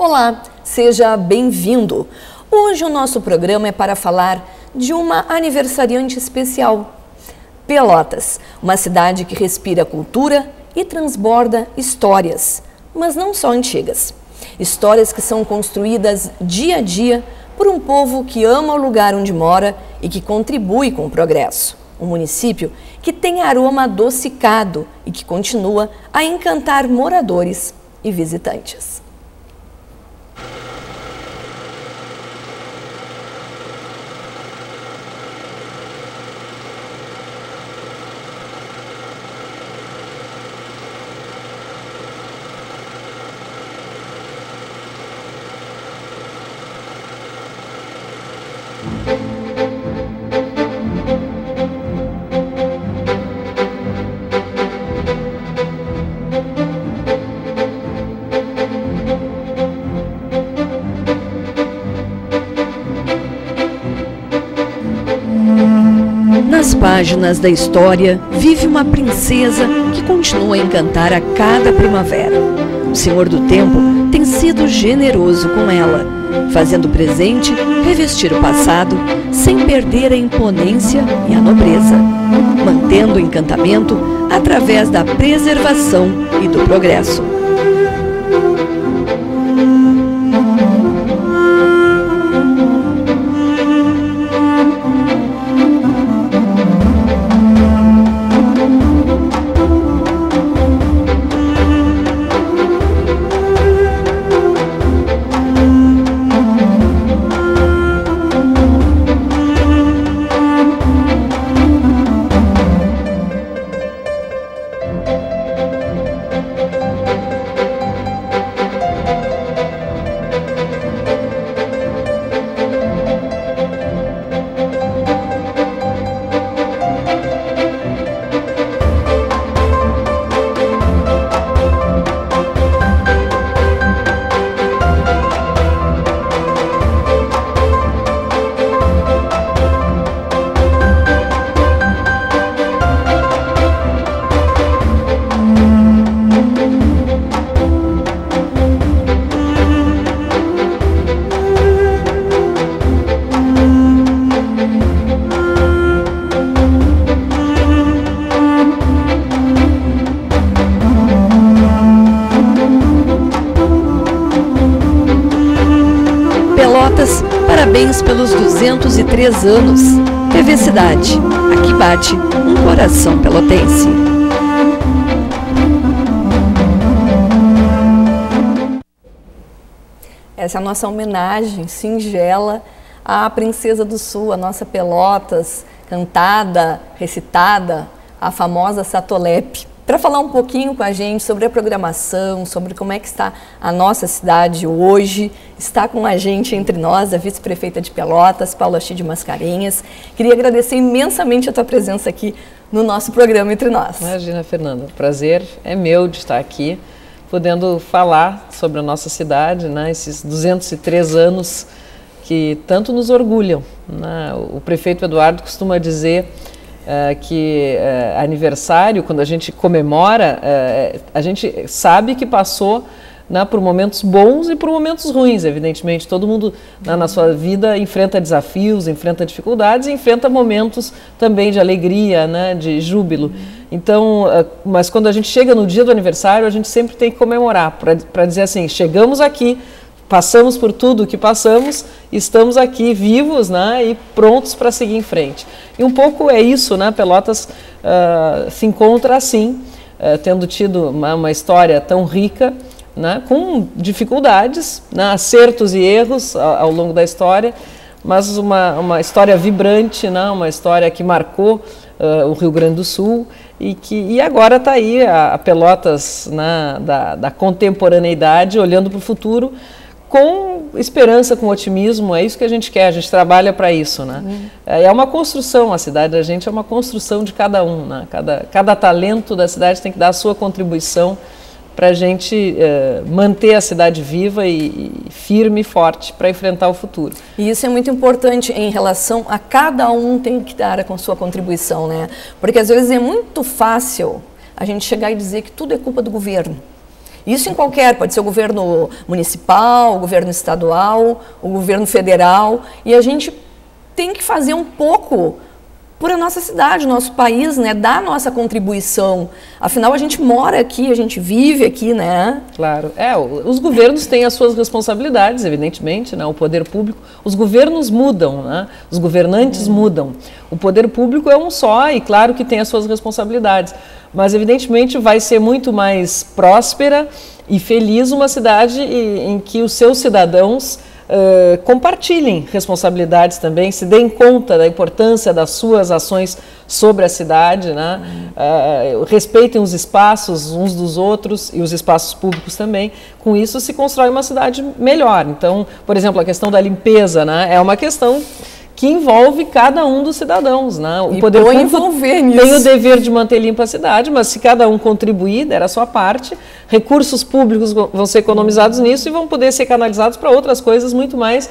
Olá, seja bem-vindo. Hoje o nosso programa é para falar de uma aniversariante especial. Pelotas, uma cidade que respira cultura e transborda histórias, mas não só antigas. Histórias que são construídas dia a dia por um povo que ama o lugar onde mora e que contribui com o progresso. Um município que tem aroma adocicado e que continua a encantar moradores e visitantes. Nas páginas da história vive uma princesa que continua a encantar a cada primavera. O Senhor do Tempo tem sido generoso com ela, fazendo presente revestir o passado sem perder a imponência e a nobreza, mantendo o encantamento através da preservação e do progresso. Parabéns pelos 203 anos. TV Cidade, aqui bate um coração pelotense. Essa é a nossa homenagem singela à Princesa do Sul, a nossa Pelotas, cantada, recitada, a famosa Satolepe. Para falar um pouquinho com a gente sobre a programação, sobre como é que está a nossa cidade hoje, está com a gente entre nós a vice-prefeita de Pelotas, Paula Chide Mascarenhas. Queria agradecer imensamente a tua presença aqui no nosso programa Entre Nós. Imagina, Fernanda, o prazer é meu de estar aqui, podendo falar sobre a nossa cidade, né, esses 203 anos que tanto nos orgulham, né? O prefeito Eduardo costuma dizer que aniversário, quando a gente comemora, a gente sabe que passou, né, por momentos bons e por momentos ruins, evidentemente. Todo mundo, né, na sua vida enfrenta desafios, enfrenta dificuldades e enfrenta momentos também de alegria, né, de júbilo. Então, mas quando a gente chega no dia do aniversário, a gente sempre tem que comemorar, para dizer assim, chegamos aqui, passamos por tudo o que passamos, estamos aqui vivos, né, e prontos para seguir em frente. E um pouco é isso, né? Pelotas se encontra assim, tendo tido uma história tão rica, né, com dificuldades, né, acertos e erros ao longo da história, mas uma história vibrante, né, uma história que marcou o Rio Grande do Sul e agora está aí a Pelotas, né, da contemporaneidade, olhando para o futuro, com esperança, com otimismo. É isso que a gente quer, a gente trabalha para isso, né? É uma construção, a cidade da gente é uma construção de cada um, né? Cada talento da cidade tem que dar a sua contribuição para a gente manter a cidade viva e firme e forte para enfrentar o futuro. E isso é muito importante em relação a cada um tem que dar com sua contribuição, né? Porque às vezes é muito fácil a gente chegar e dizer que tudo é culpa do governo. Isso em qualquer, pode ser o governo municipal, o governo estadual, o governo federal, e a gente tem que fazer um pouco por a nossa cidade, o nosso país, né, dar a nossa contribuição. Afinal, a gente mora aqui, a gente vive aqui, né? Claro. Os governos têm as suas responsabilidades, evidentemente, né? O poder público, os governos mudam, né? Os governantes mudam. O poder público é um só e claro que tem as suas responsabilidades, mas evidentemente vai ser muito mais próspera e feliz uma cidade em que os seus cidadãos compartilhem responsabilidades também, se deem conta da importância das suas ações sobre a cidade, né? Respeitem os espaços uns dos outros e os espaços públicos também. Com isso se constrói uma cidade melhor. Então, por exemplo, a questão da limpeza, né? É uma questão que envolve cada um dos cidadãos, né? O poder público tem o dever de manter limpa a cidade, mas se cada um contribuir, der a sua parte, recursos públicos vão ser economizados nisso e vão poder ser canalizados para outras coisas muito mais,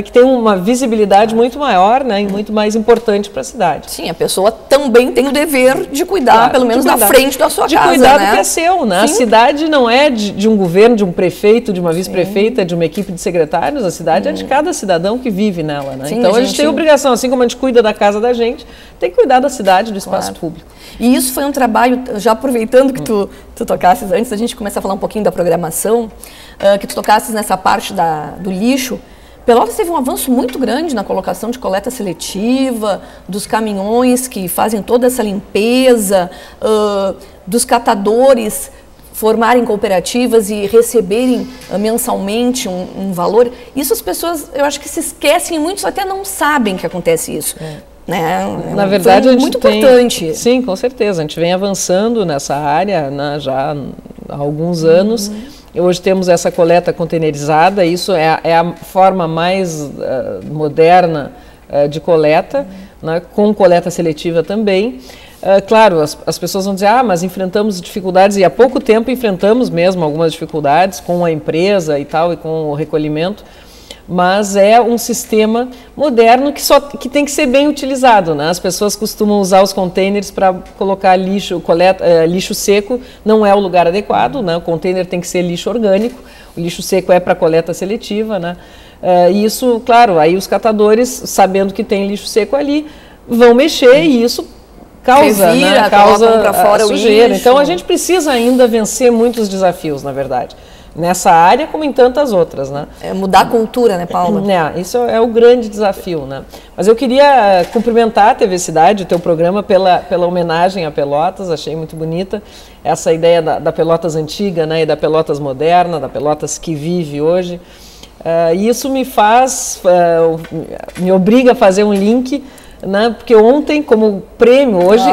que tem uma visibilidade muito maior, né, e muito mais importante para a cidade. Sim, a pessoa também tem o dever de cuidar, pelo menos da frente da sua casa, de cuidar né? do que é seu, né? A cidade não é de um governo, de um prefeito, de uma vice-prefeita, de uma equipe de secretários, a cidade é de cada cidadão que vive nela, né? Então a gente tem obrigação, assim como a gente cuida da casa da gente, tem que cuidar da cidade, do espaço público. E isso foi um trabalho, já aproveitando que tu tocasses, antes da gente começar a falar um pouquinho da programação, que tu tocasses nessa parte do lixo. Pelotas teve um avanço muito grande na colocação de coleta seletiva, dos caminhões que fazem toda essa limpeza, dos catadores formarem cooperativas e receberem mensalmente um valor. Isso as pessoas, eu acho que se esquecem, muitos até não sabem que acontece isso. Né? Na verdade, a gente muito importante. Sim, com certeza. A gente vem avançando nessa área, né, já há alguns anos. Hoje temos essa coleta containerizada, isso é a forma mais moderna de coleta, né, com coleta seletiva também. Claro, as pessoas vão dizer, mas enfrentamos dificuldades, e há pouco tempo enfrentamos mesmo algumas dificuldades com a empresa e tal, e com o recolhimento, mas é um sistema moderno que tem que ser bem utilizado, né? As pessoas costumam usar os containers para colocar lixo, lixo seco, não é o lugar adequado, né? O container tem que ser lixo orgânico, o lixo seco é para coleta seletiva, né? E isso, claro, aí os catadores, sabendo que tem lixo seco ali, vão mexer e isso causa, causa pra fora a sujeira. O lixo. Então a gente precisa ainda vencer muitos desafios, na verdade. Nessa área, como em tantas outras, né? Mudar a cultura, né, Paula? Isso é o grande desafio, né? Mas eu queria cumprimentar a TV Cidade, o teu programa, pela homenagem a Pelotas, achei muito bonita essa ideia da Pelotas antiga, né, e da Pelotas moderna, da Pelotas que vive hoje. E isso me obriga a fazer um link, né, porque ontem, como prêmio, hoje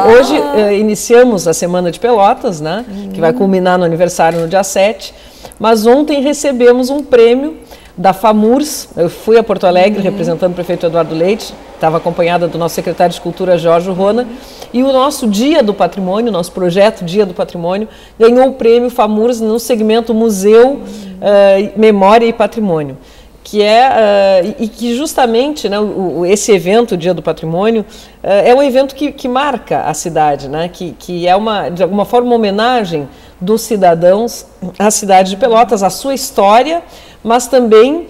iniciamos a Semana de Pelotas, né, que vai culminar no aniversário no dia 7, mas ontem recebemos um prêmio da FAMURS. Eu fui a Porto Alegre representando o prefeito Eduardo Leite, estava acompanhada do nosso secretário de Cultura, Jorge Rona, e o nosso Dia do Patrimônio, nosso projeto Dia do Patrimônio, ganhou o prêmio FAMURS no segmento Museu, Memória e Patrimônio, que e que justamente, né, esse evento, Dia do Patrimônio, é um evento que marca a cidade, né, que é de alguma forma uma homenagem dos cidadãos à cidade de Pelotas, à sua história, mas também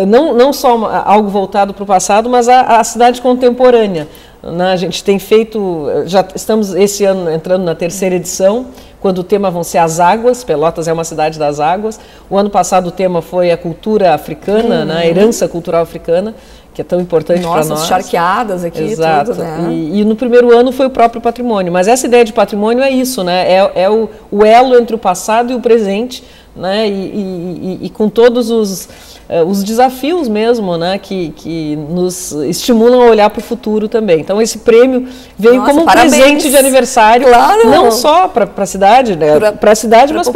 não só algo voltado para o passado, mas à cidade contemporânea. A gente tem feito, já estamos esse ano entrando na 3ª edição, quando o tema vão ser as águas. Pelotas é uma cidade das águas. O ano passado o tema foi a cultura africana, né, a herança cultural africana, que é tão importante para nós. Nossa, charqueadas aqui. Exato. Tudo, né? E no primeiro ano foi o próprio patrimônio. Mas essa ideia de patrimônio é isso, né? É o elo entre o passado e o presente, né? E com todos os desafios mesmo, né, que nos estimulam a olhar para o futuro também. Então esse prêmio veio como um presente de aniversário, não só para a cidade, né, para a cidade, mas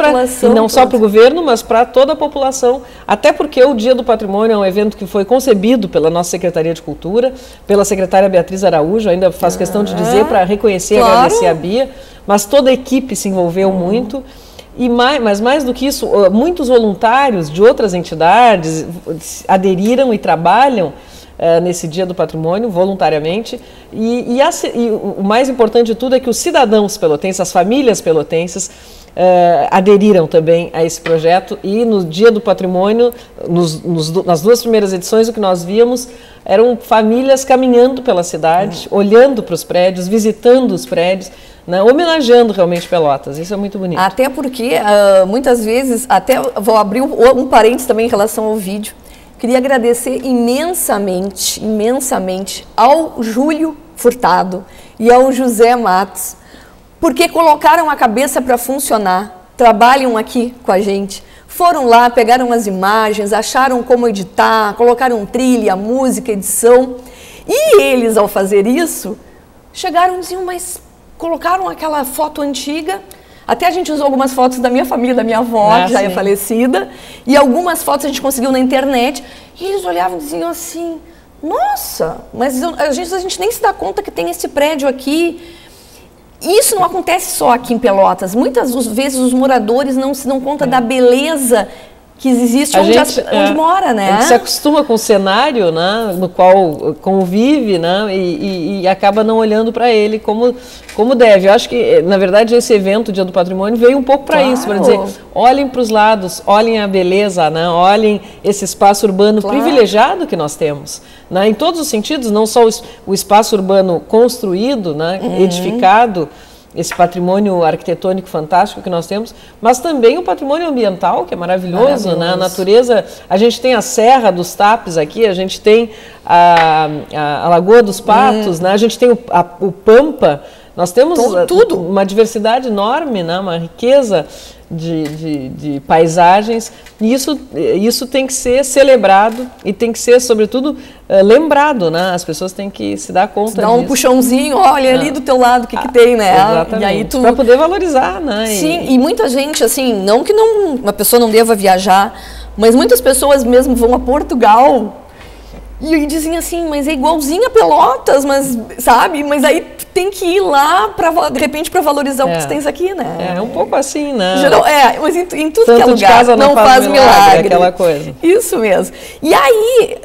não só para o governo, mas para toda a população, até porque o Dia do Patrimônio é um evento que foi concebido pela nossa Secretaria de Cultura, pela secretária Beatriz Araújo, ainda faço questão de dizer para reconhecer e agradecer a Bia, mas toda a equipe se envolveu muito. Mas mais do que isso, muitos voluntários de outras entidades aderiram e trabalham nesse Dia do Patrimônio, voluntariamente. E o mais importante de tudo é que os cidadãos pelotenses, as famílias pelotenses, aderiram também a esse projeto, e no Dia do Patrimônio, nas 2 primeiras edições, o que nós víamos eram famílias caminhando pela cidade, olhando para os prédios, visitando os prédios, né, homenageando realmente Pelotas. Isso é muito bonito. Até porque, muitas vezes, até vou abrir um parênteses também em relação ao vídeo, queria agradecer imensamente, imensamente ao Júlio Furtado e ao José Matos, porque colocaram a cabeça para funcionar, trabalham aqui com a gente, foram lá, pegaram as imagens, acharam como editar, colocaram trilha, música, edição, e eles, ao fazer isso, chegaram e diziam, mas colocaram aquela foto antiga, até a gente usou algumas fotos da minha família, da minha avó, que já é falecida, e algumas fotos a gente conseguiu na internet, e eles olhavam e diziam assim, nossa, mas a gente nem se dá conta que tem esse prédio aqui. Isso não acontece só aqui em Pelotas. Muitas vezes os moradores não se dão conta da beleza que existe onde mora, né? A gente se acostuma com o cenário, né, no qual convive, né, e acaba não olhando para ele como deve. Eu acho que, na verdade, esse evento, Dia do Patrimônio, veio um pouco para isso, para dizer, olhem para os lados, olhem a beleza, né, olhem esse espaço urbano privilegiado que nós temos, né, em todos os sentidos, não só o espaço urbano construído, né, edificado, esse patrimônio arquitetônico fantástico que nós temos, mas também o patrimônio ambiental, que é maravilhoso, né? A natureza, a gente tem a Serra dos Tapes aqui, a gente tem a Lagoa dos Patos, né? A gente tem o Pampa, nós temos tudo, uma diversidade enorme, né? Uma riqueza de paisagens, e isso tem que ser celebrado e tem que ser, sobretudo, lembrado, né? As pessoas têm que se dar conta disso. Dá um puxãozinho, olha ali do teu lado o que tem, né? Exatamente, e aí para poder valorizar, né? Sim, e muita gente, assim, não que uma pessoa não deva viajar, mas muitas pessoas mesmo vão a Portugal e dizem assim, mas é igualzinho a Pelotas, mas, sabe? Mas aí tu tem que ir lá, de repente, para valorizar o que tu tens aqui, né? É um pouco assim, né? Mas em tudo Tanto que é lugar, casa não faz milagre. Aquela coisa. Isso mesmo. E aí,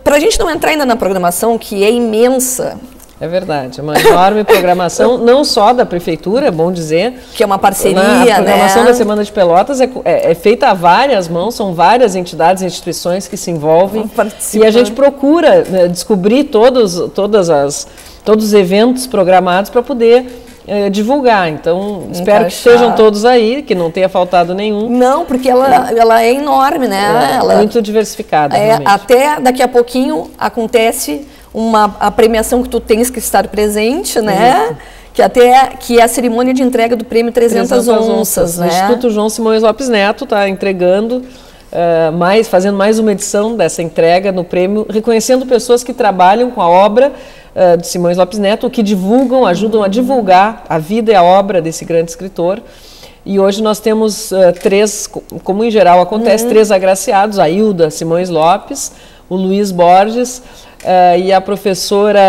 para a gente não entrar ainda na programação, que é imensa... É verdade, uma enorme programação, não só da prefeitura, é bom dizer. Que é uma parceria, né? A programação da Semana de Pelotas é feita a várias mãos, são várias entidades e instituições que se envolvem. E a gente procura, né, descobrir todos os eventos programados para poder divulgar. Então, espero que estejam todos aí, que não tenha faltado nenhum. Não, porque ela é enorme, né? Ela é muito diversificada. Até daqui a pouquinho acontece a premiação que tu tens que estar presente, né? Que é a cerimônia de entrega do prêmio 300 onças, né? O Instituto João Simões Lopes Neto está entregando, fazendo mais uma edição dessa entrega no prêmio, reconhecendo pessoas que trabalham com a obra de Simões Lopes Neto, que divulgam, ajudam a divulgar a vida e a obra desse grande escritor. E hoje nós temos 3, como em geral acontece, 3 agraciados, a Hilda Simões Lopes, o Luiz Borges e a professora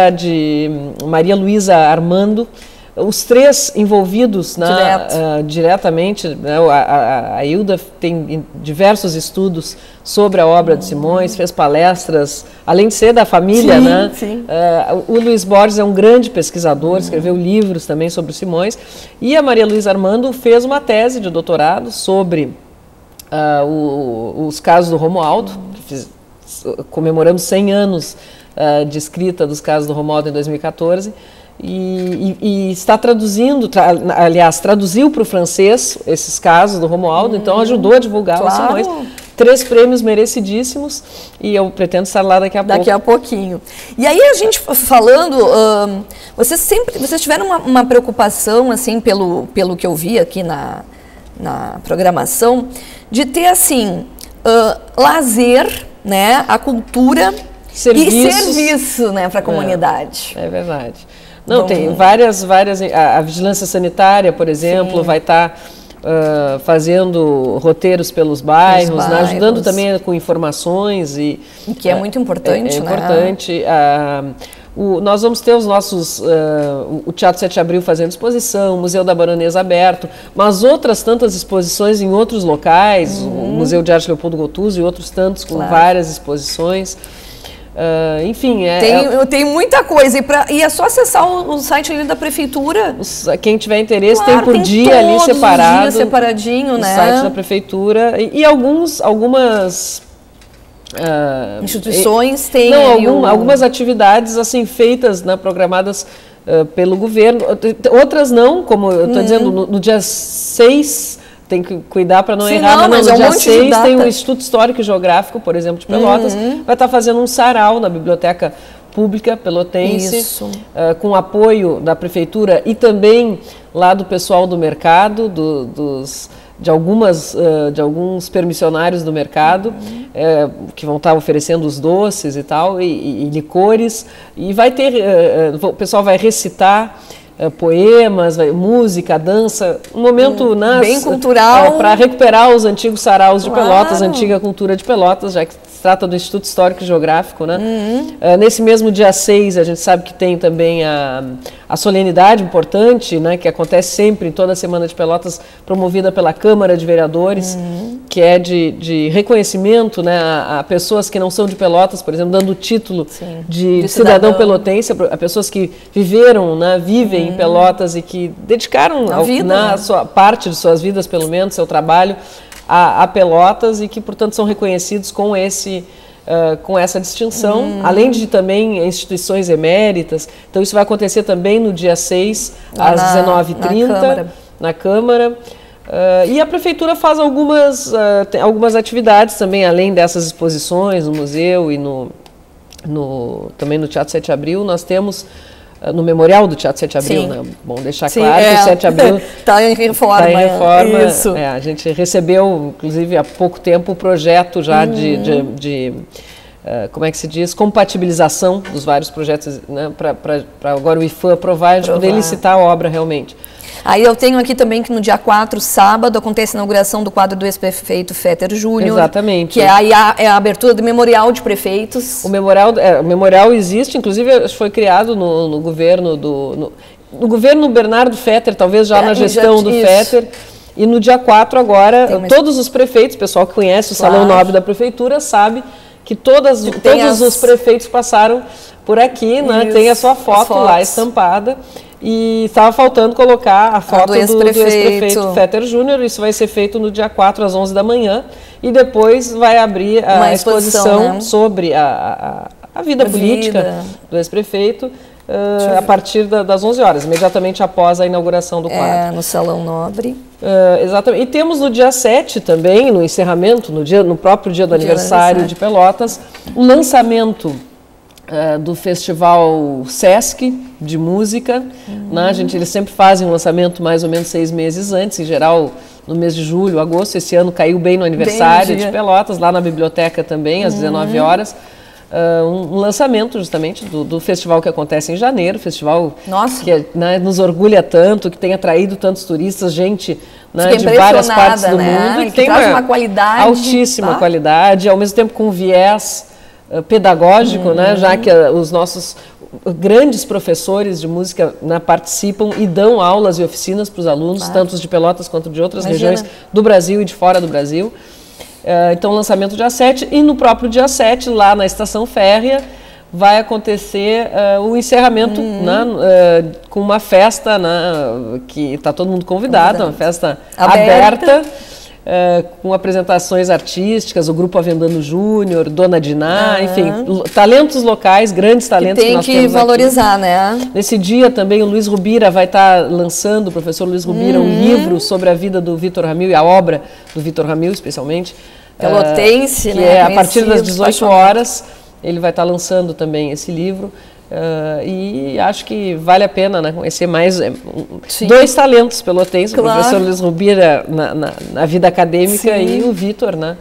Maria Luísa Armando, os 3 envolvidos diretamente. Né, a Hilda tem diversos estudos sobre a obra de Simões, fez palestras, além de ser da família. Sim. O Luiz Borges é um grande pesquisador, escreveu livros também sobre Simões, e a Maria Luísa Armando fez uma tese de doutorado sobre os casos do Romualdo, comemoramos 100 anos de escrita dos casos do Romualdo em 2014, e está traduzindo, aliás, traduziu para o francês esses casos do Romualdo, então ajudou a divulgar os Simões. 3 prêmios merecidíssimos, e eu pretendo estar lá daqui a pouco. Daqui a pouquinho. E aí a gente falando, vocês tiveram uma preocupação, assim, pelo que eu vi aqui na programação, de ter, assim, lazer, né, a cultura e serviço, né, para a comunidade. É verdade. Não, tem várias, a vigilância sanitária, por exemplo, vai estar fazendo roteiros pelos bairros, né, ajudando também com informações. E que é muito importante, né? Importante. Nós vamos ter os nossos, o Teatro 7 de Abril fazendo exposição, o Museu da Baronesa aberto, mas outras tantas exposições em outros locais, o Museu de Arte Leopoldo Gottuso e outros tantos com várias exposições. enfim, tem muita coisa. E é só acessar o site ali da prefeitura. Quem tiver interesse, claro, tem por dia ali separado. Dias separadinho, né? O site da prefeitura. E algumas instituições têm. Não, algumas atividades assim feitas, né, programadas pelo governo. Outras não, como eu estou dizendo, no dia 6. Tem que cuidar para não errar, não, mas no dia 6 tem o Instituto Histórico e Geográfico, por exemplo, de Pelotas, vai estar fazendo um sarau na Biblioteca Pública Pelotense, com apoio da Prefeitura e também lá do pessoal do mercado, de alguns permissionários do mercado, que vão estar oferecendo os doces e tal, e licores, e vai ter, o pessoal vai recitar poemas, música, dança, um momento bem cultural para recuperar os antigos saraus de Pelotas, a antiga cultura de Pelotas, já que se trata do Instituto Histórico e Geográfico, né? Nesse mesmo dia 6, a gente sabe que tem também a solenidade importante, né, que acontece sempre em toda a Semana de Pelotas, promovida pela Câmara de Vereadores, que é de reconhecimento, né, a pessoas que não são de Pelotas, por exemplo, dando o título de cidadão pelotense, a pessoas que viveram, né, vivem em Pelotas e que dedicaram sua parte de suas vidas, pelo menos, seu trabalho a Pelotas e que, portanto, são reconhecidos com essa distinção, além de também instituições eméritas. Então, isso vai acontecer também no dia 6, às 19h30, na Câmara. E a Prefeitura faz algumas atividades também, além dessas exposições no museu e também no Teatro 7 de Abril. Nós temos no Memorial do Teatro 7 de Abril, né? Bom deixar claro que o 7 de Abril está em reforma. Isso. A gente recebeu, inclusive, há pouco tempo o projeto já de como é que se diz, compatibilização dos vários projetos, né? Para agora o IFAM aprovar e a gente poder licitar a obra realmente. Aí eu tenho aqui também que no dia 4, sábado, acontece a inauguração do quadro do ex-prefeito Féter Júnior. Exatamente. Que é a abertura do Memorial de Prefeitos. O memorial existe, inclusive foi criado no governo no governo Bernardo Féter, talvez já na gestão do Féter. E no dia 4 agora, todos os prefeitos, pessoal que conhece o Salão Nobre da Prefeitura, sabe que todos os prefeitos passaram por aqui, né? Tem a sua foto lá estampada. E estava faltando colocar a foto do ex-prefeito Féter Júnior. Isso vai ser feito no dia 4, às 11 da manhã. E depois vai abrir a exposição, né, sobre a vida política do ex-prefeito a partir das 11 horas, imediatamente após a inauguração do quadro. No Salão Nobre. Exatamente. E temos no dia 7 também, no encerramento, no próprio dia do aniversário de Pelotas, o lançamento do Festival Sesc de Música. Né? Eles sempre fazem um lançamento mais ou menos 6 meses antes, em geral no mês de julho, agosto. Esse ano caiu bem no aniversário de Pelotas, lá na biblioteca também, às 19 horas. Um lançamento justamente do festival que acontece em janeiro, festival que né, nos orgulha tanto, que tem atraído tantos turistas, gente, né, de várias partes do mundo, e que tem uma qualidade, altíssima qualidade, ao mesmo tempo com viés pedagógico, né, já que os nossos grandes professores de música, né, participam e dão aulas e oficinas para os alunos, tanto os de Pelotas quanto de outras regiões do Brasil e de fora do Brasil. Então, lançamento dia 7, e no próprio dia 7, lá na Estação Férrea, vai acontecer o encerramento, né, com uma festa, né, que está todo mundo convidado, uma festa aberta com apresentações artísticas, o Grupo Avendano Júnior, Dona Diná, enfim, talentos locais, grandes talentos que nós temos aqui. Tem que valorizar, né? Nesse dia também o Luiz Rubira vai estar lançando, o professor Luiz Rubira, um livro sobre a vida do Vitor Ramil e a obra do Vitor Ramil, especialmente. Pelotense, que né? A partir das 18 horas ele vai estar lançando também esse livro. E acho que vale a pena, né, conhecer mais 2 talentos pelotenses, o professor Luiz Rubira na vida acadêmica e o Vitor, né?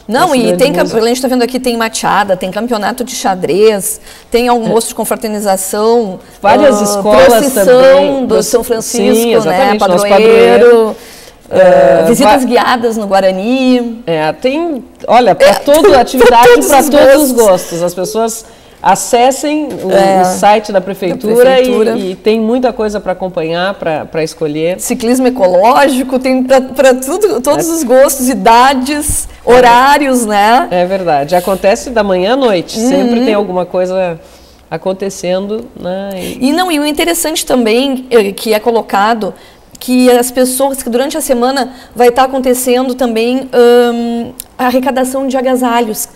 Não, e tem, a gente está vendo aqui, tem machada, tem campeonato de xadrez, tem almoço de confraternização, várias escolas também. Do São Francisco, sim, exatamente, né, padroeiro. Visitas guiadas no Guarani. Tem, olha, para toda atividade, para todos os gostos. As pessoas acessem o site da prefeitura. E tem muita coisa para acompanhar, para escolher. Ciclismo ecológico, tem para todos os gostos, idades, horários, né? É verdade. Acontece da manhã à noite. Sempre tem alguma coisa acontecendo, né? E o interessante também que é colocado que as pessoas, que durante a semana vai estar acontecendo também a arrecadação de agasalhos,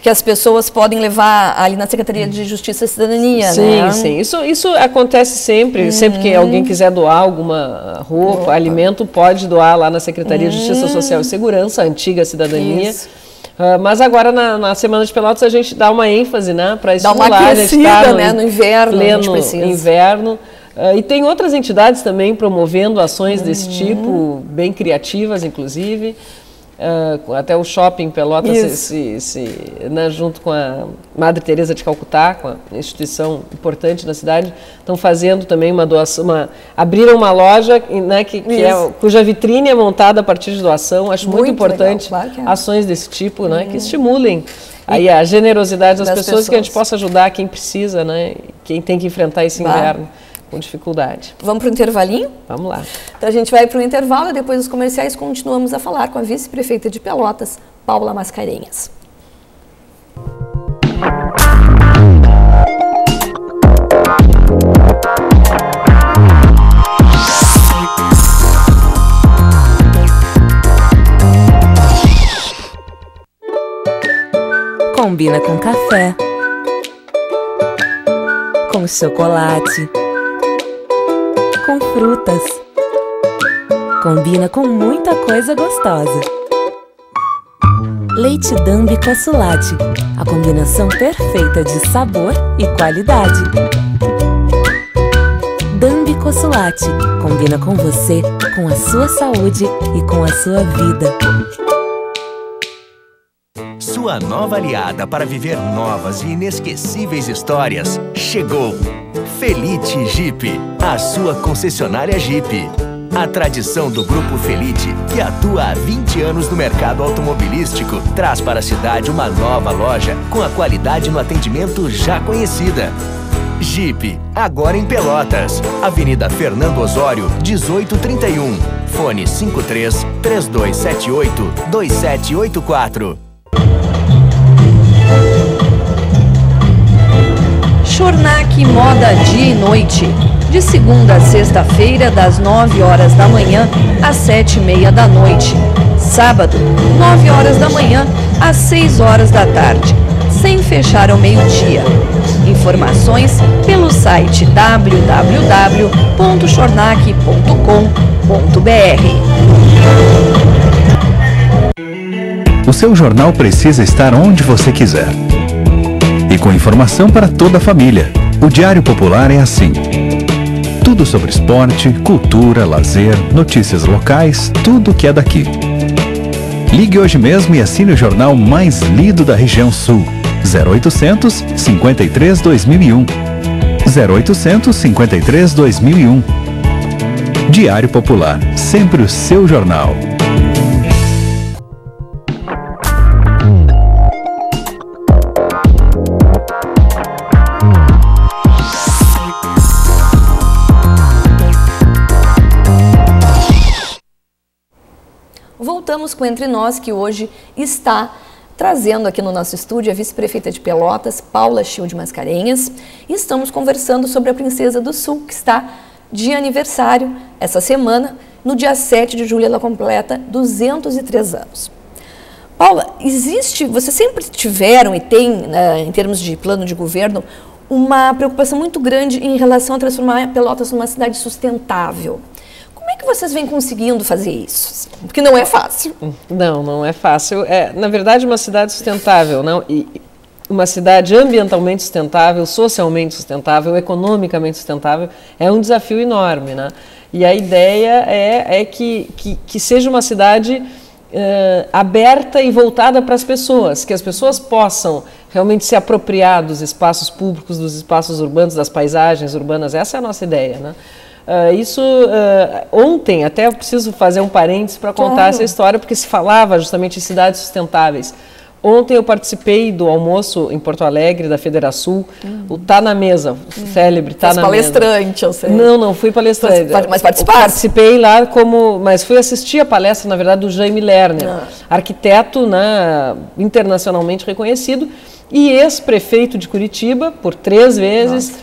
que as pessoas podem levar ali na Secretaria de Justiça e Cidadania, né? Sim. Isso acontece sempre. Sempre que alguém quiser doar alguma roupa, alimento, pode doar lá na Secretaria de Justiça Social e Segurança, a antiga Cidadania. Isso. Mas agora na Semana de Pelotas a gente dá uma ênfase, né, para estimular. Dá uma aquecida, a gente tá né, no inverno, pleno a gente precisa. Inverno. E tem outras entidades também promovendo ações desse tipo, bem criativas, inclusive. Até o Shopping Pelotas, né, junto com a Madre Teresa de Calcutá, com a instituição importante na cidade, estão fazendo também uma doação, abriram uma loja, né, cuja vitrine é montada a partir de doação. Acho muito importante legal, claro que é. Ações desse tipo, né, que estimulem aí a generosidade das pessoas, que a gente possa ajudar quem precisa, né, quem tem que enfrentar esse inverno com dificuldade. Vamos para o intervalinho? Vamos lá. Então a gente vai para o intervalo e depois dos comerciais continuamos a falar com a vice-prefeita de Pelotas, Paula Mascarenhas. Combina com café, com chocolate, com frutas. Combina com muita coisa gostosa. Leite Dambi Consulate, a combinação perfeita de sabor e qualidade. Dambi Consulate, combina com você, com a sua saúde e com a sua vida. Sua nova aliada para viver novas e inesquecíveis histórias chegou! Felite Jeep, a sua concessionária Jeep. A tradição do Grupo Felite, que atua há 20 anos no mercado automobilístico, traz para a cidade uma nova loja com a qualidade no atendimento já conhecida. Jeep, agora em Pelotas, Avenida Fernando Osório, 1831. Fone 53-3278-2784. Schornack Moda Dia e Noite, de segunda a sexta-feira, das 9 horas da manhã às 7h30 da noite. Sábado, 9 horas da manhã às 6 horas da tarde, sem fechar ao meio-dia. Informações pelo site www.schornack.com.br. O seu jornal precisa estar onde você quiser. E com informação para toda a família. O Diário Popular é assim. Tudo sobre esporte, cultura, lazer, notícias locais, tudo que é daqui. Ligue hoje mesmo e assine o jornal mais lido da região sul. 0800 53 2001. 0800 53 2001. Diário Popular, sempre o seu jornal. Voltamos com Entre Nós, que hoje está trazendo aqui no nosso estúdio a vice-prefeita de Pelotas, Paula Schilde Mascarenhas, e estamos conversando sobre a Princesa do Sul, que está de aniversário essa semana. No dia 7 de julho ela completa 203 anos. Paula, vocês sempre tiveram e tem, em termos de plano de governo, uma preocupação muito grande em relação a transformar Pelotas numa cidade sustentável. Como é que vocês vêm conseguindo fazer isso? Porque não é fácil. Não é fácil. Na verdade, uma cidade sustentável, e uma cidade ambientalmente sustentável, socialmente sustentável, economicamente sustentável, é um desafio enorme, né? E a ideia é que seja uma cidade aberta e voltada para as pessoas, que as pessoas possam realmente se apropriar dos espaços públicos, dos espaços urbanos, das paisagens urbanas. Essa é a nossa ideia, né? Ontem, até eu preciso fazer um parênteses para contar essa história, porque se falava justamente em cidades sustentáveis. Ontem eu participei do almoço em Porto Alegre, da Federação, o Tá na Mesa, o célebre Tá na Mesa. Palestrante, eu sei. Não fui palestrante. Mas participaste? Participei lá mas fui assistir a palestra, na verdade, do Jaime Lerner, arquiteto, né, internacionalmente reconhecido, e ex-prefeito de Curitiba por 3 vezes,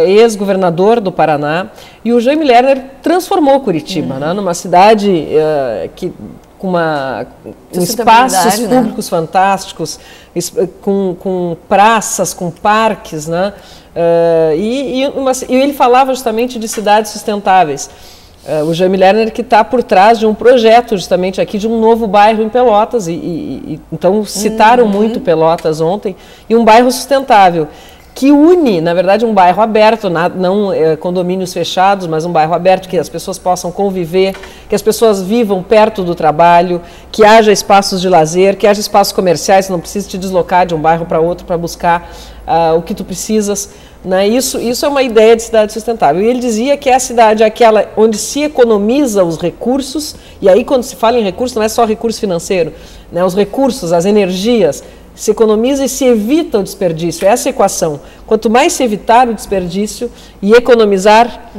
ex-governador do Paraná. E o Jaime Lerner transformou Curitiba, né, numa cidade com espaços públicos fantásticos, com praças, com parques, né? E ele falava justamente de cidades sustentáveis. O Jaime Lerner, que está por trás de um projeto justamente aqui de um novo bairro em Pelotas, então citaram muito Pelotas ontem, e um bairro sustentável, que une, na verdade, um bairro aberto, não condomínios fechados, mas um bairro aberto, que as pessoas possam conviver, que as pessoas vivam perto do trabalho, que haja espaços de lazer, que haja espaços comerciais, não precisa te deslocar de um bairro para outro para buscar o que tu precisas. Né? Isso é uma ideia de cidade sustentável. E ele dizia que a cidade é aquela onde se economiza os recursos, e aí quando se fala em recursos, não é só recurso financeiro, né? Os recursos, as energias, se economiza e se evita o desperdício. Essa é a equação. Quanto mais se evitar o desperdício e economizar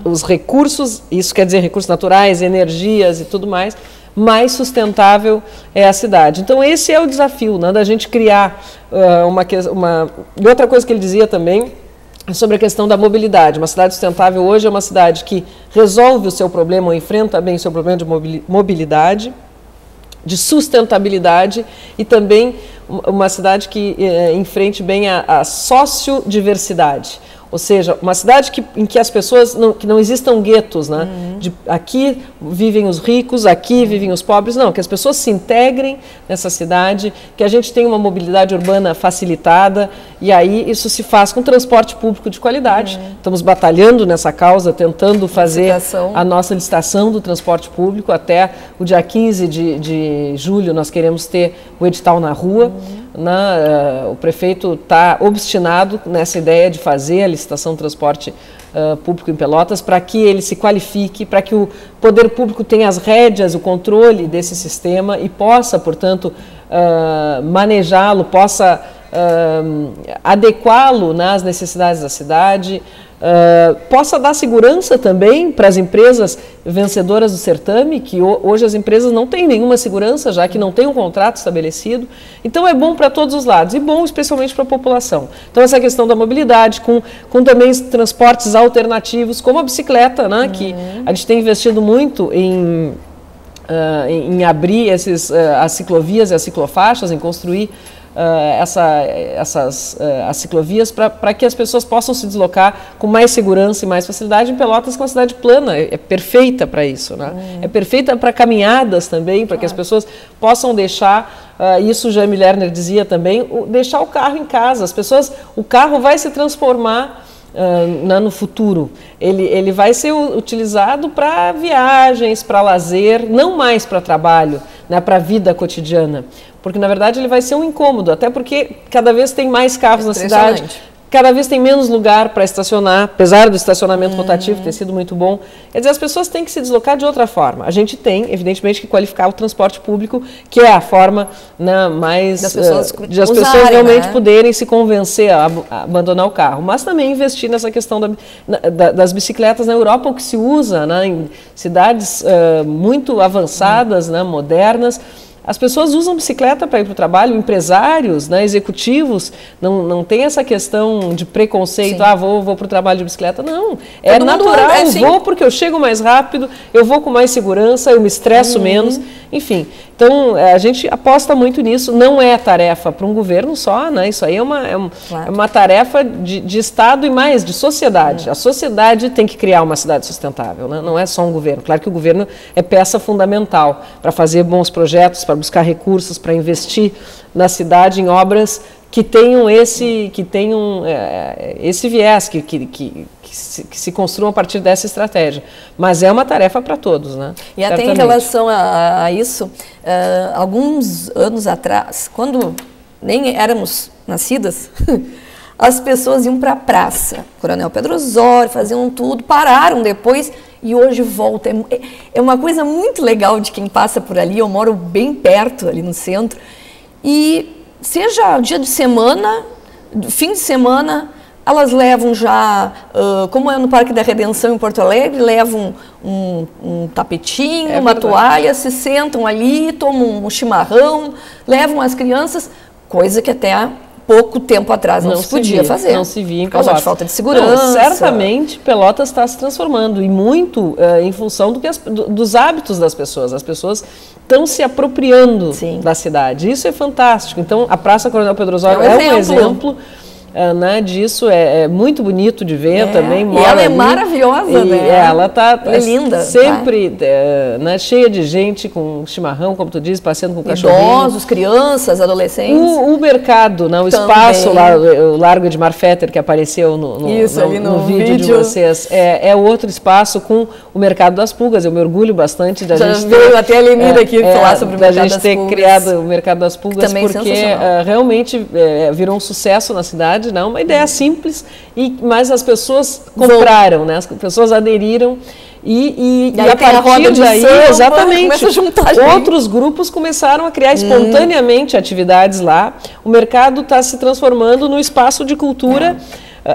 os recursos, isso quer dizer recursos naturais, energias e tudo mais sustentável é a cidade. Então esse é o desafio, né, da gente criar E outra coisa que ele dizia também é sobre a questão da mobilidade. Uma cidade sustentável hoje é uma cidade que resolve o seu problema ou enfrenta bem o seu problema de mobilidade, de sustentabilidade, e também uma cidade que enfrente bem a sociodiversidade. Ou seja, uma cidade em que as pessoas, que não existam guetos, né? Aqui vivem os ricos, aqui vivem os pobres, não, que as pessoas se integrem nessa cidade, que a gente tenha uma mobilidade urbana facilitada, e aí isso se faz com transporte público de qualidade. Estamos batalhando nessa causa, tentando fazer a nossa licitação do transporte público. Até o dia 15 de julho nós queremos ter o edital na rua. O prefeito está obstinado nessa ideia de fazer a licitação do transporte público em Pelotas, para que ele se qualifique, para que o poder público tenha as rédeas, o controle desse sistema e possa, portanto, manejá-lo, possa adequá-lo nas necessidades da cidade, possa dar segurança também para as empresas vencedoras do certame, que hoje as empresas não têm nenhuma segurança, já que não tem um contrato estabelecido. Então é bom para todos os lados, e bom especialmente para a população. Então essa questão da mobilidade, com também transportes alternativos, como a bicicleta, né, que a gente tem investido muito em abrir as ciclovias e as ciclofaixas, em construir as ciclovias para que as pessoas possam se deslocar com mais segurança e mais facilidade. Em Pelotas, que é uma cidade plana, é perfeita para isso, né? É perfeita para caminhadas também, para que as pessoas possam deixar, isso o Jaime Lerner dizia também, deixar o carro em casa. O carro vai se transformar no futuro. Ele vai ser utilizado para viagens, para lazer, não mais para trabalho, né, para a vida cotidiana. Porque, na verdade, ele vai ser um incômodo, até porque cada vez tem mais carros na cidade, cada vez tem menos lugar para estacionar, apesar do estacionamento rotativo ter sido muito bom. Quer dizer, as pessoas têm que se deslocar de outra forma. A gente tem, evidentemente, que qualificar o transporte público, que é a forma, né, mais de as pessoas realmente poderem se convencer a abandonar o carro. Mas também investir nessa questão das bicicletas na Europa, o que se usa, né, em cidades muito avançadas, né, modernas. As pessoas usam bicicleta para ir para o trabalho, empresários, né, executivos, não tem essa questão de preconceito, vou para o trabalho de bicicleta. Não, é natural, vou porque eu chego mais rápido, eu vou com mais segurança, eu me estresso menos, enfim. Então, a gente aposta muito nisso, não é tarefa para um governo só, né? Isso aí é uma tarefa de Estado e mais de sociedade. A sociedade tem que criar uma cidade sustentável, né? Não é só um governo. Claro que o governo é peça fundamental para fazer bons projetos, para buscar recursos, para investir na cidade em obras que tenham esse viés, que se construam a partir dessa estratégia. Mas é uma tarefa para todos, né? E até em relação a isso, alguns anos atrás, quando nem éramos nascidas, as pessoas iam para a praça, Coronel Pedro Osório, faziam tudo, pararam depois e hoje volta. É uma coisa muito legal de quem passa por ali, eu moro bem perto, ali no centro, e seja dia de semana, fim de semana, elas levam já, como é no Parque da Redenção em Porto Alegre, levam um tapetinho, uma toalha, se sentam ali, tomam um chimarrão, levam as crianças, coisa que até pouco tempo atrás não se podia fazer. Não se via em por causa Pelotas. de falta de segurança. Não, certamente Pelotas está se transformando e muito em função dos hábitos das pessoas. As pessoas estão se apropriando da cidade. Isso é fantástico. Então, a Praça Coronel Pedro Osório é um exemplo né, disso, é muito bonito de ver também. E ela é maravilhosa, né? Ela está linda, sempre né, cheia de gente com chimarrão, como tu diz, passeando com cachorrinho. Idosos, crianças, adolescentes. O mercado, né, o espaço lá, o Largo de Marfetter, que apareceu no vídeo de vocês, é outro espaço com o Mercado das Pulgas. Eu me orgulho bastante da gente veio até a Lenida aqui falar sobre o Mercado das Pulgas. Da gente ter criado o Mercado das Pulgas, porque realmente virou um sucesso na cidade. Não, uma ideia simples, mas as pessoas compraram, né? As pessoas aderiram e a partir daí, exatamente, outros grupos começaram a criar espontaneamente atividades lá. O mercado está se transformando num espaço de cultura.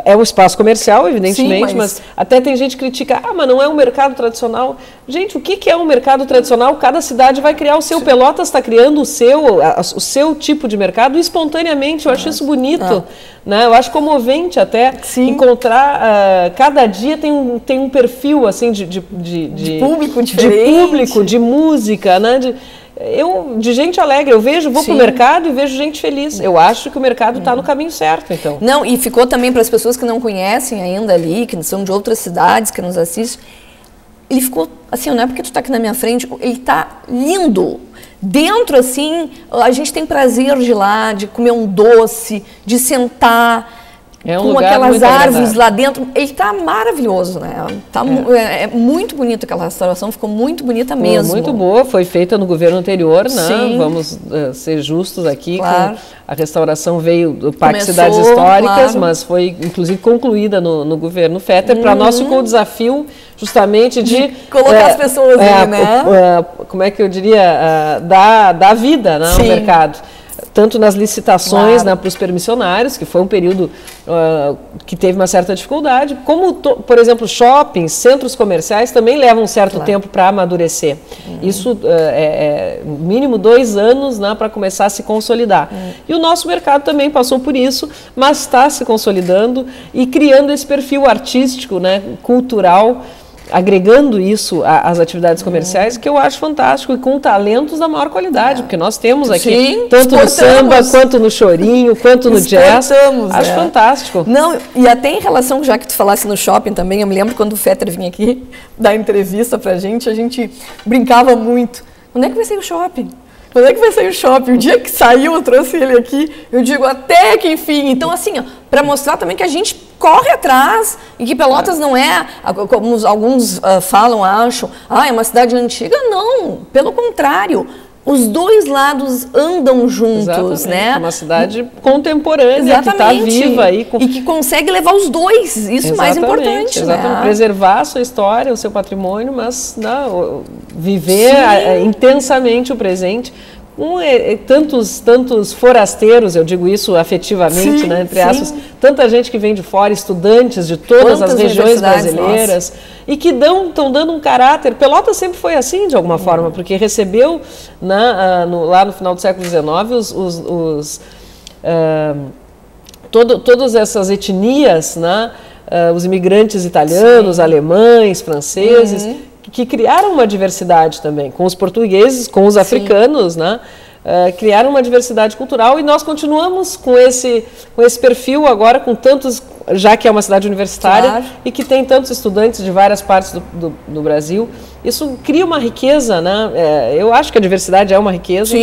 É um espaço comercial, evidentemente, mas até tem gente que critica, mas não é um mercado tradicional. Gente, o que é um mercado tradicional? Cada cidade vai criar o seu. Pelotas está criando o seu tipo de mercado espontaneamente. Eu acho isso bonito, né? Eu acho comovente até encontrar, cada dia tem um perfil assim de público diferente, de público, de música, né? De gente alegre, vou para o mercado e vejo gente feliz. Eu acho que o mercado está no caminho certo, então. Não, e ficou também para as pessoas que não conhecem ainda ali, que são de outras cidades, que nos assistem, ele ficou, assim, não é porque tu está aqui na minha frente, ele está lindo. Dentro, assim, a gente tem prazer de ir lá, de comer um doce, de sentar... com aquelas árvores lá dentro, ele está maravilhoso, né? É muito bonito aquela restauração, ficou muito bonita mesmo. Muito boa, foi feita no governo anterior, né? Vamos ser justos aqui. Claro. A restauração veio do Parque Cidades Históricas, mas foi inclusive concluída no governo Fetter. Para nós ficou o desafio justamente de colocar as pessoas ali, né? Como é que eu diria? Dar vida, né, ao mercado. Tanto nas licitações, né, para os permissionários, que foi um período que teve uma certa dificuldade, como, por exemplo, shoppings, centros comerciais também levam um certo tempo para amadurecer. Isso é mínimo 2 anos, né, para começar a se consolidar. E o nosso mercado também passou por isso, mas está se consolidando e criando esse perfil artístico, né, cultural, agregando isso às atividades comerciais, que eu acho fantástico, e com talentos da maior qualidade, porque nós temos aqui, tanto no samba, quanto no chorinho, quanto no jazz, acho fantástico. Não, e até em relação, já que tu falasse no shopping também, eu me lembro quando o Fetter vinha aqui dar entrevista pra gente, a gente brincava muito. Onde é que vai sair o shopping? Quando é que vai sair o shopping? O dia que saiu, eu trouxe ele aqui, eu digo, até que enfim. Então, assim, para mostrar também que a gente corre atrás e que Pelotas não é, como alguns falam, acham, é uma cidade antiga. Não, pelo contrário. Os dois lados andam juntos, né? Uma cidade contemporânea, que está viva aí. E que consegue levar os dois, isso é mais importante. Exatamente, né? Preservar a sua história, o seu patrimônio, mas viver intensamente o presente. Tantos forasteiros, eu digo isso afetivamente, né, entre aspas, tanta gente que vem de fora, estudantes de todas as regiões brasileiras, e que estão dando um caráter. Pelotas sempre foi assim, de alguma forma, porque recebeu, lá no final do século XIX, todas essas etnias, né, os imigrantes italianos, alemães, franceses, que criaram uma diversidade também, com os portugueses, com os africanos, né? Criaram uma diversidade cultural, e nós continuamos com esse perfil agora, com tantos, já que é uma cidade universitária e que tem tantos estudantes de várias partes do Brasil. Isso cria uma riqueza, né? Eu acho que a diversidade é uma riqueza.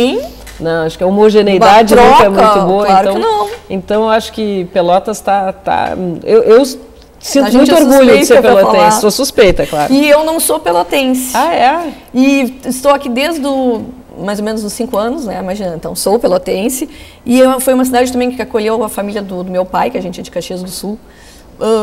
Não, acho que a homogeneidade nunca é muito boa. Então eu acho que Pelotas está... Eu sinto muito orgulho de ser pelotense. Sou suspeita, claro. E eu não sou pelotense. É? E estou aqui desde mais ou menos uns 5 anos, né? Imagina, então sou pelotense. E foi uma cidade também que acolheu a família do meu pai, que a gente é de Caxias do Sul.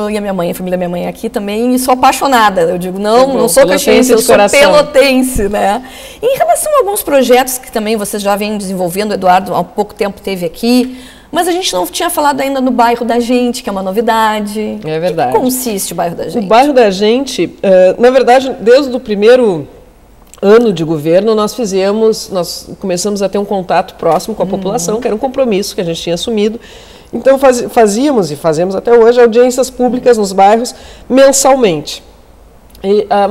e a minha mãe, a família da minha mãe aqui também, e sou apaixonada. Eu digo, não sou caxiense, eu sou coração. pelotense, né? Em relação a alguns projetos que também vocês já vêm desenvolvendo, o Eduardo há pouco tempo esteve aqui, mas a gente não tinha falado ainda no bairro da gente, que é uma novidade. É verdade. Em que consiste o bairro da gente? O bairro da gente, na verdade, desde o primeiro ano de governo, nós começamos a ter um contato próximo com a população, que era um compromisso que a gente tinha assumido. Então fazíamos e fazemos até hoje audiências públicas nos bairros mensalmente.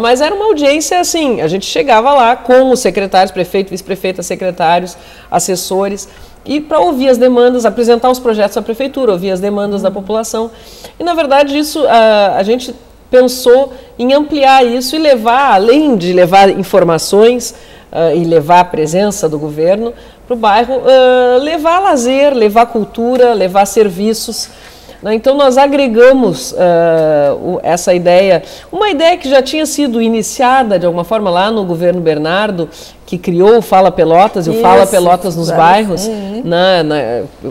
Mas era uma audiência assim, a gente chegava lá com os secretários, prefeito, vice-prefeita, secretários, assessores, e para ouvir as demandas, apresentar os projetos da prefeitura, ouvir as demandas da população. E na verdade isso a gente pensou em ampliar isso e levar, além de levar informações e levar a presença do governo para o bairro, levar lazer, levar cultura, levar serviços. Então nós agregamos essa ideia, uma ideia que já tinha sido iniciada de alguma forma lá no governo Bernardo, que criou o Fala Pelotas e o Fala Pelotas nos bairros.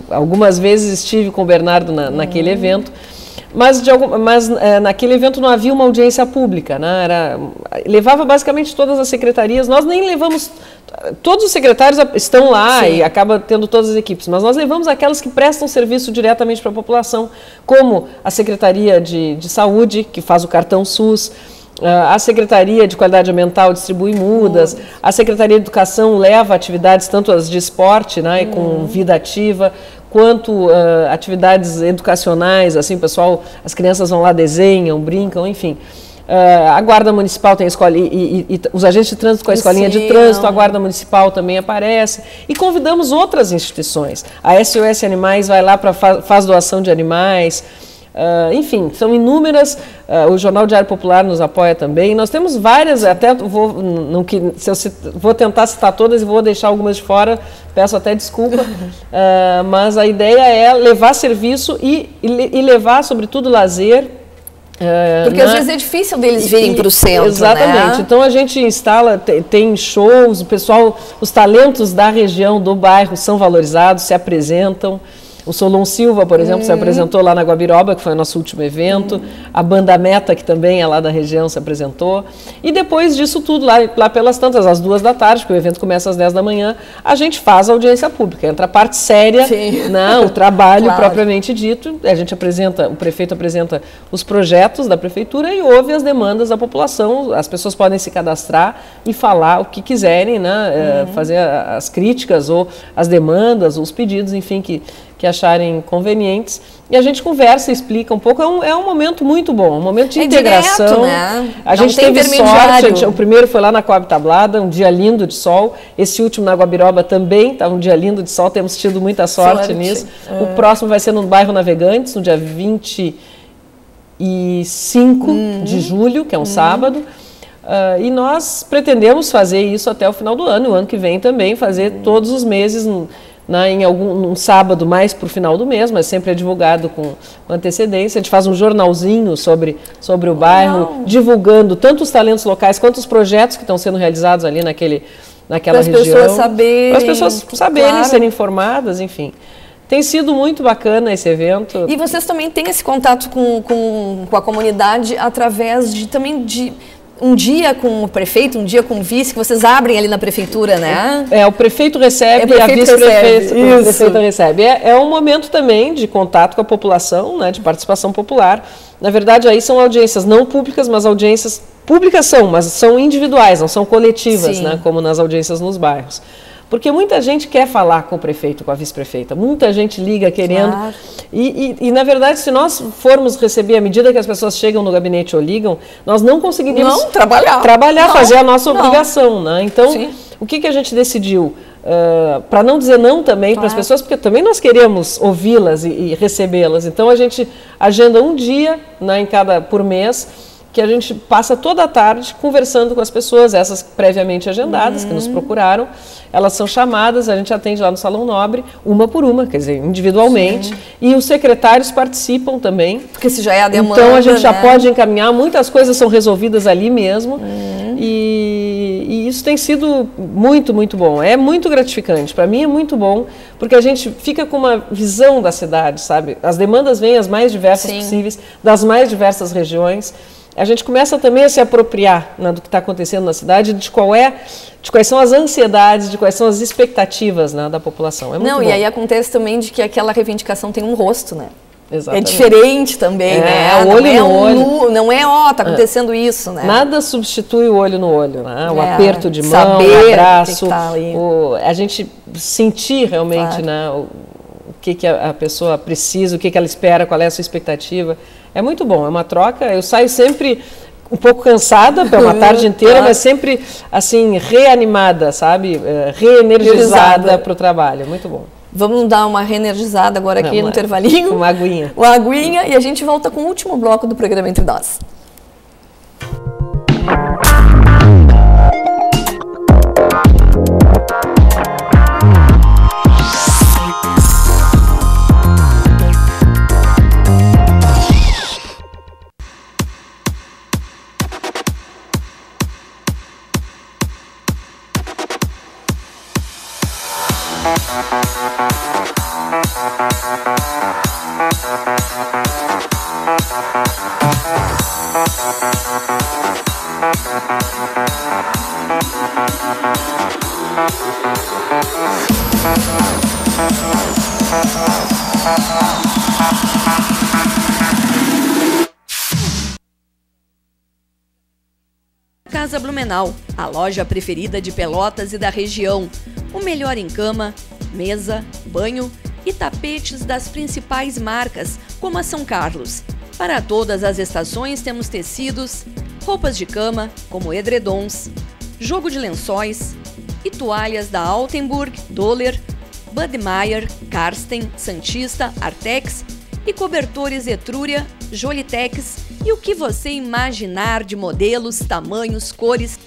Algumas vezes estive com o Bernardo naquele evento. Mas naquele evento não havia uma audiência pública, né? Levava basicamente todas as secretarias, nós nem levamos, todos os secretários estão lá. Sim. E acaba tendo todas as equipes, mas nós levamos aquelas que prestam serviço diretamente para a população, como a Secretaria de Saúde, que faz o cartão SUS, a Secretaria de Qualidade Ambiental distribui mudas, a Secretaria de Educação leva atividades, tanto as de esporte, né, com vida ativa, quanto atividades educacionais, assim, pessoal, as crianças vão lá, desenham, brincam, enfim. A Guarda Municipal tem a escola, e os agentes de trânsito com a escolinha de trânsito, a Guarda Municipal também aparece, e convidamos outras instituições. A SOS Animais vai lá, faz doação de animais. Enfim, são inúmeras, o Jornal Diário Popular nos apoia também, nós temos várias, até vou tentar citar todas e vou deixar algumas de fora, peço até desculpa, mas a ideia é levar serviço e levar, sobretudo, lazer. Porque às vezes é difícil deles virem para o centro. Exatamente, né? Então a gente instala, tem shows, o pessoal, os talentos da região, do bairro são valorizados, se apresentam. O Solon Silva, por exemplo, se apresentou lá na Guabiroba, que foi o nosso último evento. A Banda Meta, que também é lá da região, se apresentou. E depois disso tudo, lá pelas tantas, às 2 da tarde, porque o evento começa às 10 da manhã, a gente faz a audiência pública. Entra a parte séria, né, o trabalho propriamente dito. A gente apresenta, o prefeito apresenta os projetos da prefeitura e ouve as demandas da população. As pessoas podem se cadastrar e falar o que quiserem, né, fazer as críticas ou as demandas, ou os pedidos, enfim, que acharem convenientes, e a gente conversa e explica um pouco. É um momento muito bom, um momento de integração. Direto, né? A gente teve sorte, o primeiro foi lá na Coab Tablada, um dia lindo de sol, esse último na Guabiroba também estava um dia lindo de sol, temos tido muita sorte nisso. O próximo vai ser no bairro Navegantes, no dia 25 de julho, que é um sábado. E nós pretendemos fazer isso até o final do ano, o ano que vem também, fazer todos os meses, em um sábado mais para o final do mês, mas sempre é divulgado com antecedência. A gente faz um jornalzinho sobre o bairro, divulgando tanto os talentos locais quanto os projetos que estão sendo realizados ali naquela região. Para as pessoas saberem, serem informadas, enfim. Tem sido muito bacana esse evento. E vocês também têm esse contato com a comunidade através também de um dia com o prefeito, um dia com o vice, que vocês abrem ali na prefeitura, né? O prefeito recebe e a vice-prefeita recebe. É um momento também de contato com a população, né, de participação popular. Na verdade, aí são audiências não públicas, mas audiências públicas mas são individuais, não são coletivas, né, como nas audiências nos bairros. Porque muita gente quer falar com o prefeito, com a vice-prefeita, muita gente liga querendo. Claro. E, na verdade, se nós formos receber, à medida que as pessoas chegam no gabinete ou ligam, nós não conseguiríamos trabalhar, fazer a nossa obrigação. Né? Então, o que a gente decidiu? Para não dizer não também para as pessoas, porque também nós queremos ouvi-las e recebê-las. Então, a gente agenda um dia, né, por mês, que a gente passa toda a tarde conversando com as pessoas, essas previamente agendadas, que nos procuraram. Elas são chamadas, a gente atende lá no Salão Nobre, uma por uma, quer dizer, individualmente. E os secretários participam também. Porque se já é a demanda, então a gente já pode encaminhar, muitas coisas são resolvidas ali mesmo. E isso tem sido muito, muito bom. É muito gratificante. Para mim é muito bom, porque a gente fica com uma visão da cidade, sabe? As demandas vêm as mais diversas possíveis, das mais diversas regiões. A gente começa também a se apropriar, né, do que está acontecendo na cidade, de quais são as ansiedades, de quais são as expectativas, né, da população. É muito bom. E aí acontece também de que aquela reivindicação tem um rosto, né? Exatamente. É diferente também, né? Olho no olho. Não é, tá acontecendo isso, né? Nada substitui o olho no olho, né? O aperto de mão, saber o abraço, que a gente sentir realmente, né, o que a pessoa precisa, o que ela espera, qual é a sua expectativa. É muito bom, é uma troca. Eu saio sempre um pouco cansada, pela uma tarde inteira, mas sempre assim, reanimada, sabe? Reenergizada para o trabalho. Muito bom. Vamos dar uma reenergizada agora aqui no intervalinho. Uma aguinha. Uma aguinha e a gente volta com o último bloco do programa Entre Nós. Casa Blumenau, a loja preferida de Pelotas e da região. O melhor em cama, mesa, banho e tapetes das principais marcas, como a São Carlos. Para todas as estações temos tecidos, roupas de cama, como edredons, jogo de lençóis e toalhas da Altenburg, Doller, Budmeier, Karsten, Santista, Artex e cobertores Etrúria, Jolitex e o que você imaginar de modelos, tamanhos, cores.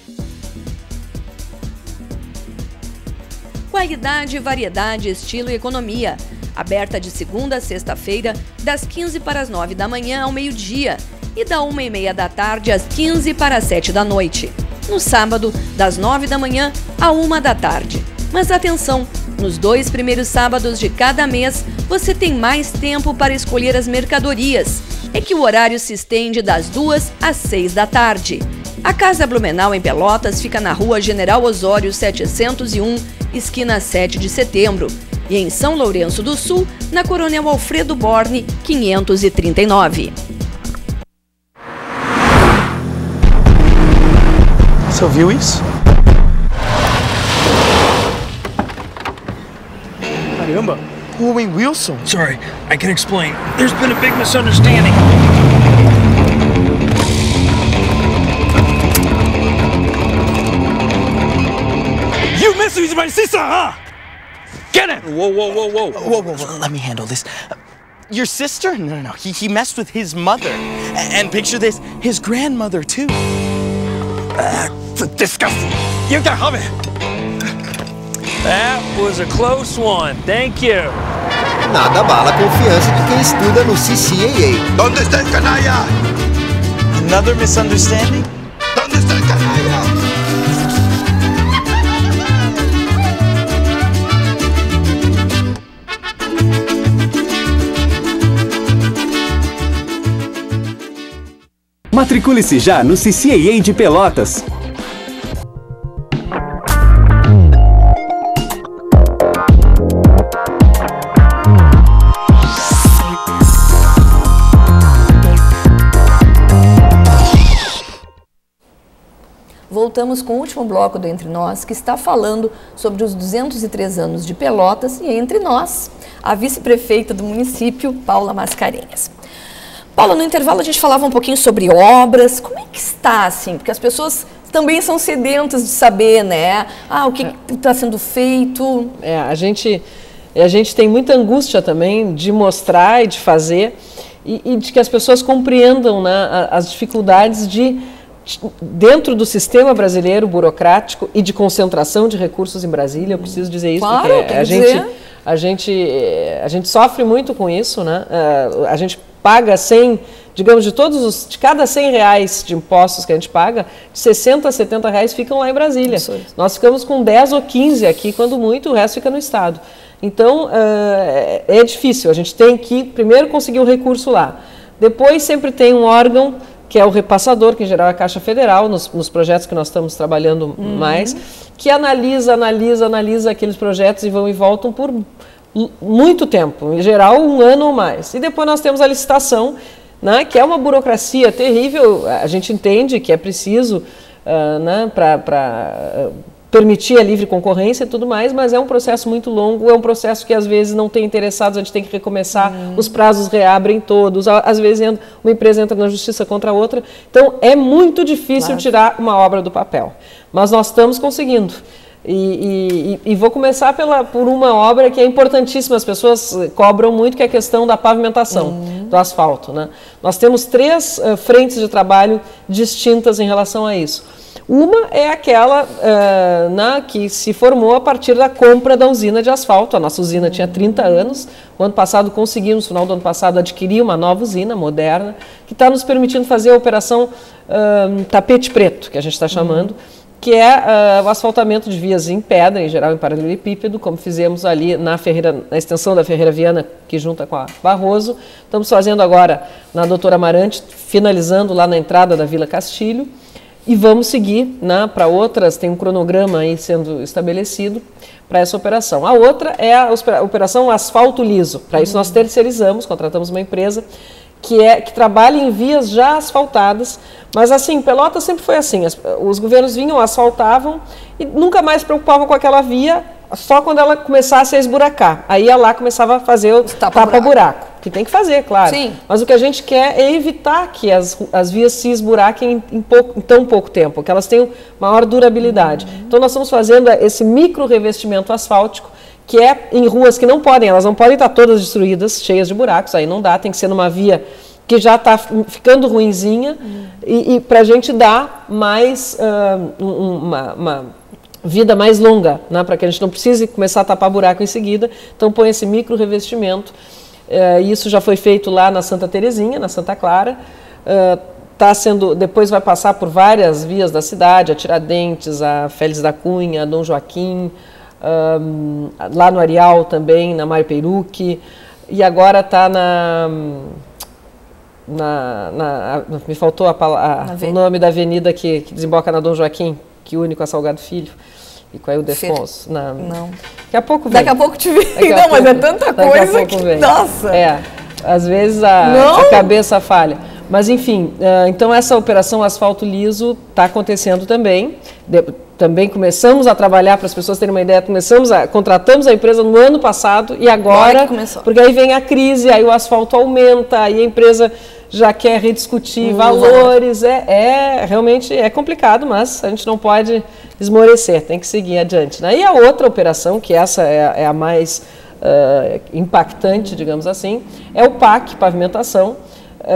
Qualidade, variedade, estilo e economia. Aberta de segunda a sexta-feira, das 15 para as 9 da manhã ao meio-dia e da 1h30 da tarde às 15 para as 7 da noite. No sábado, das 9 da manhã à 1 da tarde. Mas atenção, nos 2 primeiros sábados de cada mês, você tem mais tempo para escolher as mercadorias. É que o horário se estende das 2 às 6 da tarde. A Casa Blumenau em Pelotas fica na Rua General Osório 701, esquina 7 de setembro. E em São Lourenço do Sul, na Coronel Alfredo Borne, 539. Você ouviu isso? Caramba! Owen Wilson! Sorry, I can explain. There's been a big misunderstanding. You misused my sister, huh? Get it! Whoa, whoa, whoa, whoa. Whoa, whoa, whoa. Let me handle this. Your sister? No. He messed with his mother. And picture this, his grandmother, too. Disgusting. You can have it. That was a close one. Thank you. Nada abala a confiança de quem estuda no CCAA. ¿Dónde está el canalla? Another misunderstanding? ¿Dónde está el canalla? Matricule-se já no CCAA de Pelotas. Voltamos com o último bloco do Entre Nós, que está falando sobre os 203 anos de Pelotas e entre nós, a vice-prefeita do município, Paula Mascarenhas. Paula, no intervalo a gente falava um pouquinho sobre obras, como é que está, assim? Porque as pessoas também são sedentas de saber, né? O que está sendo feito. A gente tem muita angústia também de mostrar e de fazer e de que as pessoas compreendam, né, as dificuldades dentro do sistema brasileiro burocrático e de concentração de recursos em Brasília. Eu preciso dizer isso, claro, porque a gente sofre muito com isso, né? A gente paga 100, digamos, de cada 100 reais de impostos que a gente paga, 60 a 70 reais ficam lá em Brasília. Nós ficamos com 10 ou 15 aqui, quando muito, o resto fica no Estado. Então, é difícil, a gente tem que primeiro conseguir um recurso lá. Depois sempre tem um órgão, que é o repassador, que em geral é a Caixa Federal, nos projetos que nós estamos trabalhando mais, que analisa aqueles projetos e vão e voltam por muito tempo, em geral 1 ano ou mais. E depois nós temos a licitação, né, que é uma burocracia terrível, a gente entende que é preciso para permitir a livre concorrência e tudo mais, mas é um processo muito longo, é um processo que às vezes não tem interessados, a gente tem que recomeçar, os prazos reabrem todos, às vezes uma empresa entra na justiça contra a outra, então é muito difícil tirar uma obra do papel, mas nós estamos conseguindo. E vou começar por uma obra que é importantíssima, as pessoas cobram muito, que é a questão da pavimentação, do asfalto, né? Nós temos 3 frentes de trabalho distintas em relação a isso. Uma é aquela que se formou a partir da compra da usina de asfalto. A nossa usina tinha 30 anos. O ano passado conseguimos, no final do ano passado, adquirir uma nova usina moderna, que está nos permitindo fazer a operação tapete preto, que a gente está chamando, que é o asfaltamento de vias em pedra, em geral em paralelepípedo, como fizemos ali na extensão da Ferreira Viana, que junta com a Barroso. Estamos fazendo agora na Doutora Amarante, finalizando lá na entrada da Vila Castilho. E vamos seguir para outras, tem um cronograma aí sendo estabelecido para essa operação. A outra é a operação asfalto liso. Para isso nós terceirizamos, contratamos uma empresa que trabalha em vias já asfaltadas, mas assim, Pelotas sempre foi assim, os governos vinham, asfaltavam e nunca mais se preocupavam com aquela via, só quando ela começasse a esburacar. Aí ia lá, começava a fazer o tapa-buraco, que tem que fazer, claro. Sim. Mas o que a gente quer é evitar que as vias se esburaquem em tão pouco tempo, que elas tenham maior durabilidade. Então nós estamos fazendo esse micro revestimento asfáltico, que é em ruas que elas não podem estar todas destruídas, cheias de buracos, aí não dá, tem que ser numa via que já está ficando ruinzinha, e para a gente dar mais uma vida mais longa, né, para que a gente não precise começar a tapar buraco em seguida. Então põe esse micro revestimento. Isso já foi feito lá na Santa Terezinha, na Santa Clara. Depois vai passar por várias vias da cidade, a Tiradentes, a Félix da Cunha, a Dom Joaquim, lá no Areal também, na Mário Peyruque, e agora está me faltou o nome da avenida que desemboca na Dom Joaquim, que une com a Salgado Filho e com a Ildefonso. Não. Daqui a pouco vem. Daqui a pouco te vem. Não, mas é tanta coisa que... Vem. Nossa! Às vezes a cabeça falha. Mas, enfim, então essa operação asfalto liso está acontecendo também. Também começamos a trabalhar, para as pessoas terem uma ideia, contratamos a empresa no ano passado e agora porque aí vem a crise, aí o asfalto aumenta, aí a empresa já quer rediscutir valores. Realmente é complicado, mas a gente não pode esmorecer, tem que seguir adiante, né? E a outra operação, que essa é a mais impactante, digamos assim, é o PAC, pavimentação.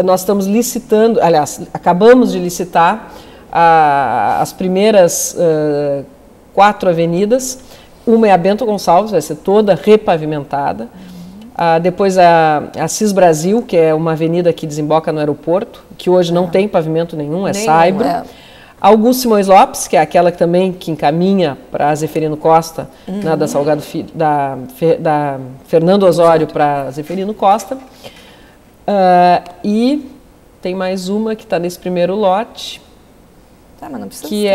Nós estamos licitando, aliás, acabamos de licitar as primeiras 4 avenidas. Uma é a Bento Gonçalves, vai ser toda repavimentada. Depois a Cis Brasil, que é uma avenida que desemboca no aeroporto, que hoje não tem pavimento nenhum, é saibro. Augusto Simões Lopes, que é aquela que encaminha para a Zeferino Costa, né, da Salgado Filho, da Fernando Osório para Zeferino Costa. E tem mais uma que está nesse primeiro lote. Mas não precisa que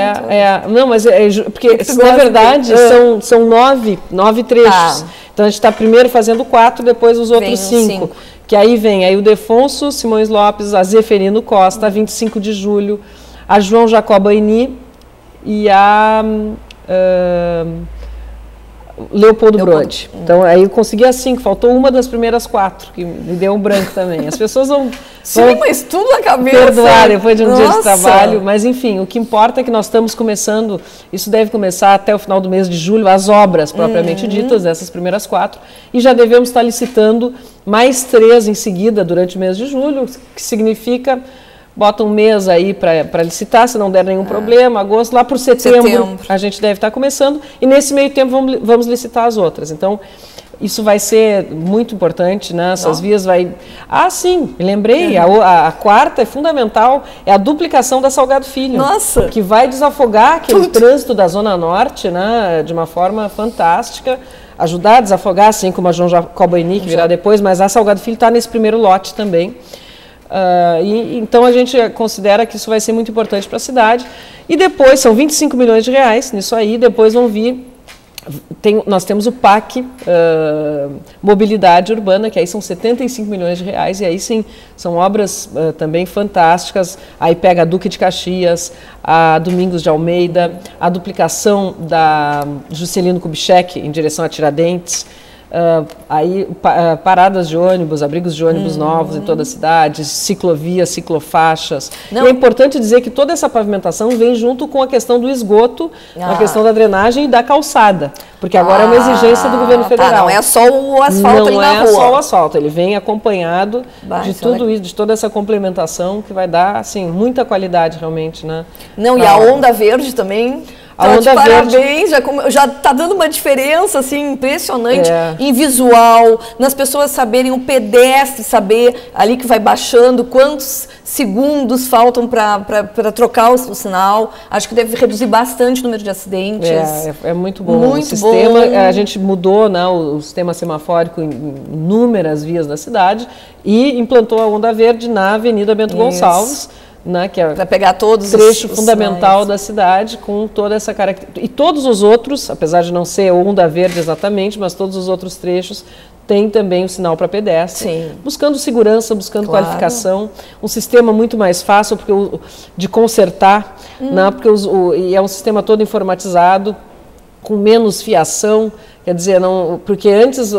porque na verdade são 9 trechos. Então a gente está primeiro fazendo 4, depois os outros 5. Que aí vem o Ildefonso Simões Lopes, a Zeferino Costa, a 25 de julho, a João Jacobaini e a Leopoldo Brode. Então aí eu consegui as 5, faltou uma das primeiras 4, que me deu um branco também. As pessoas vão mas tudo na cabeça. Perdoar depois de um dia de trabalho, mas enfim, o que importa é que nós estamos começando, isso deve começar até o final do mês de julho, as obras propriamente ditas, dessas primeiras 4, e já devemos estar licitando mais 3 em seguida durante o mês de julho, que significa, bota um mês aí para licitar, se não der nenhum problema, agosto, lá por setembro a gente deve estar começando, e nesse meio tempo vamos licitar as outras. Então, Isso vai ser muito importante, né? Essas vias vai... Ah, sim, me lembrei, a quarta é fundamental, é a duplicação da Salgado Filho. Nossa! Que vai desafogar aquele trânsito da Zona Norte, né? De uma forma fantástica, ajudar a desafogar, assim como a João Jacobaini, que virá depois, mas a Salgado Filho está nesse primeiro lote também. Então a gente considera que isso vai ser muito importante para a cidade. E depois, são 25 milhões de reais nisso aí, depois vão vir... nós temos o PAC Mobilidade Urbana, que aí são 75 milhões de reais, e aí sim, são obras também fantásticas. Aí pega a Duque de Caxias, a Domingos de Almeida, a duplicação da Juscelino Kubitschek em direção a Tiradentes, paradas de ônibus, abrigos de ônibus novos em toda a cidade, ciclovias, ciclofaixas. E é importante dizer que toda essa pavimentação vem junto com a questão do esgoto, a questão da drenagem e da calçada, porque agora é uma exigência do governo federal. Não é só o asfalto ali na rua. Não é só o asfalto, ele vem acompanhado de tudo isso, de toda essa complementação que vai dar, assim, muita qualidade realmente, né? E a onda verde também... A onda parabéns, já está dando uma diferença assim, impressionante em visual, nas pessoas saberem, o pedestre saber ali que vai baixando, quantos segundos faltam para trocar o sinal. Acho que deve reduzir bastante o número de acidentes. É muito bom. Muito o sistema, bom. A gente mudou, né, o sistema semafórico em inúmeras vias da cidade e implantou a onda verde na Avenida Bento Gonçalves. Né, que é para pegar todos trecho fundamental da cidade, com toda essa característica. E todos os outros, apesar de não ser onda verde exatamente, mas todos os outros trechos têm também o sinal para pedestre, buscando segurança, buscando qualificação, um sistema muito mais fácil de consertar, né, porque e é um sistema todo informatizado, com menos fiação. Quer dizer, porque antes,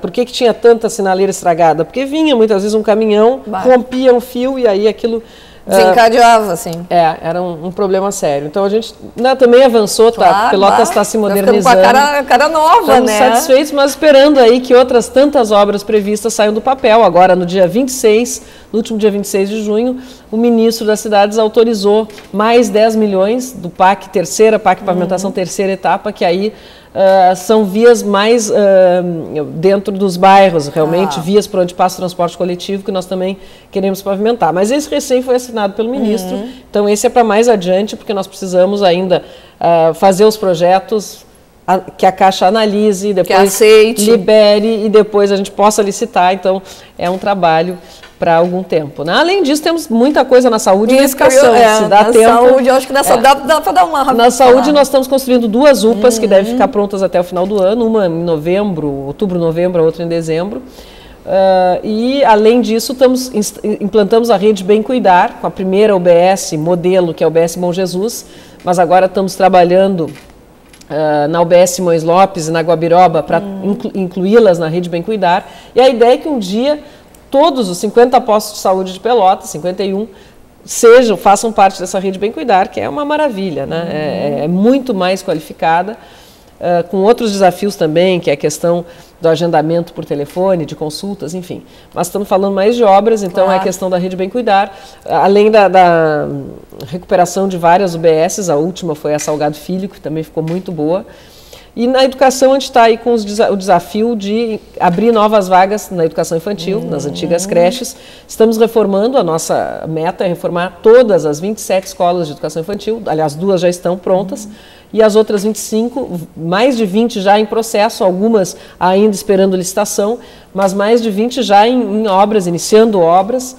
por que tinha tanta sinaleira estragada? Porque vinha muitas vezes um caminhão, rompia um fio e aí aquilo... desencadeava, assim. Era um problema sério. Então a gente também avançou, Pelotas está se modernizando. Com a cara nova, estamos satisfeitos, mas esperando aí que outras tantas obras previstas saiam do papel. Agora, no dia 26, no último dia 26 de junho, o ministro das Cidades autorizou mais 10 milhões do PAC PAC Pavimentação terceira etapa, que aí são vias mais dentro dos bairros, realmente, vias por onde passa o transporte coletivo, que nós também queremos pavimentar. Mas esse recém foi assinado pelo ministro, então esse é para mais adiante, porque nós precisamos ainda fazer os projetos, que a Caixa analise, depois libere e depois a gente possa licitar. Então, é um trabalho para algum tempo, né? Além disso, temos muita coisa na saúde e na educação. Se dá tempo. Na saúde, eu acho que dá para dar uma rápida. Na saúde, nós estamos construindo 2 UPAs que devem ficar prontas até o final do ano, uma em outubro, novembro, a outra em dezembro. E, além disso, implantamos a rede Bem Cuidar, com a primeira UBS modelo, que é a UBS Bom Jesus, mas agora estamos trabalhando na UBS Simões Lopes e na Guabiroba para incluí-las na rede Bem Cuidar. E a ideia é que um dia todos os 50 postos de saúde de Pelotas, 51, façam parte dessa rede Bem Cuidar, que é uma maravilha, né? É muito mais qualificada, com outros desafios também, que é a questão do agendamento por telefone, de consultas, enfim. Mas estamos falando mais de obras, então é a questão da rede Bem Cuidar, além da recuperação de várias UBSs, a última foi a Salgado Filho, que também ficou muito boa. E na educação a gente está aí com o desafio de abrir novas vagas na educação infantil, nas antigas creches. Estamos reformando, a nossa meta é reformar todas as 27 escolas de educação infantil, aliás, 2 já estão prontas, e as outras 25, mais de 20 já em processo, algumas ainda esperando licitação, mas mais de 20 já em obras, iniciando obras.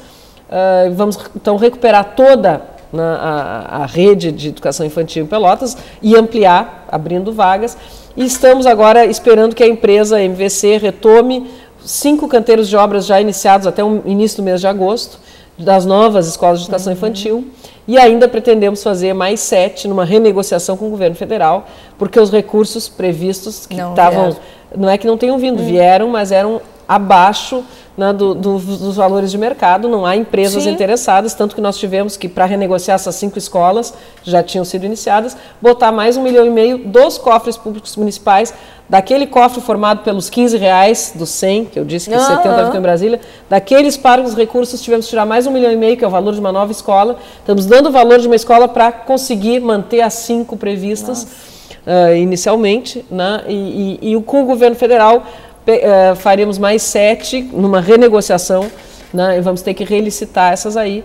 Vamos então recuperar toda a rede de educação infantil em Pelotas e ampliar, abrindo vagas. E estamos agora esperando que a empresa MVC retome 5 canteiros de obras já iniciados até o início do mês de agosto, das novas escolas de educação infantil, e ainda pretendemos fazer mais 7 numa renegociação com o governo federal, porque os recursos previstos que estavam, não é que não tenham vindo, vieram, mas eram abaixo, né, dos valores de mercado, não há empresas interessadas, tanto que nós tivemos que, para renegociar essas 5 escolas, que já tinham sido iniciadas, botar mais R$1,5 milhão dos cofres públicos municipais, daquele cofre formado pelos R$15 dos 100, que eu disse que 70 ficam em Brasília, daqueles para os recursos tivemos que tirar mais R$1,5 milhão, que é o valor de uma nova escola. Estamos dando o valor de uma escola para conseguir manter as 5 previstas inicialmente, né, e com o governo federal faríamos mais 7 numa renegociação, né, e vamos ter que relicitar essas aí.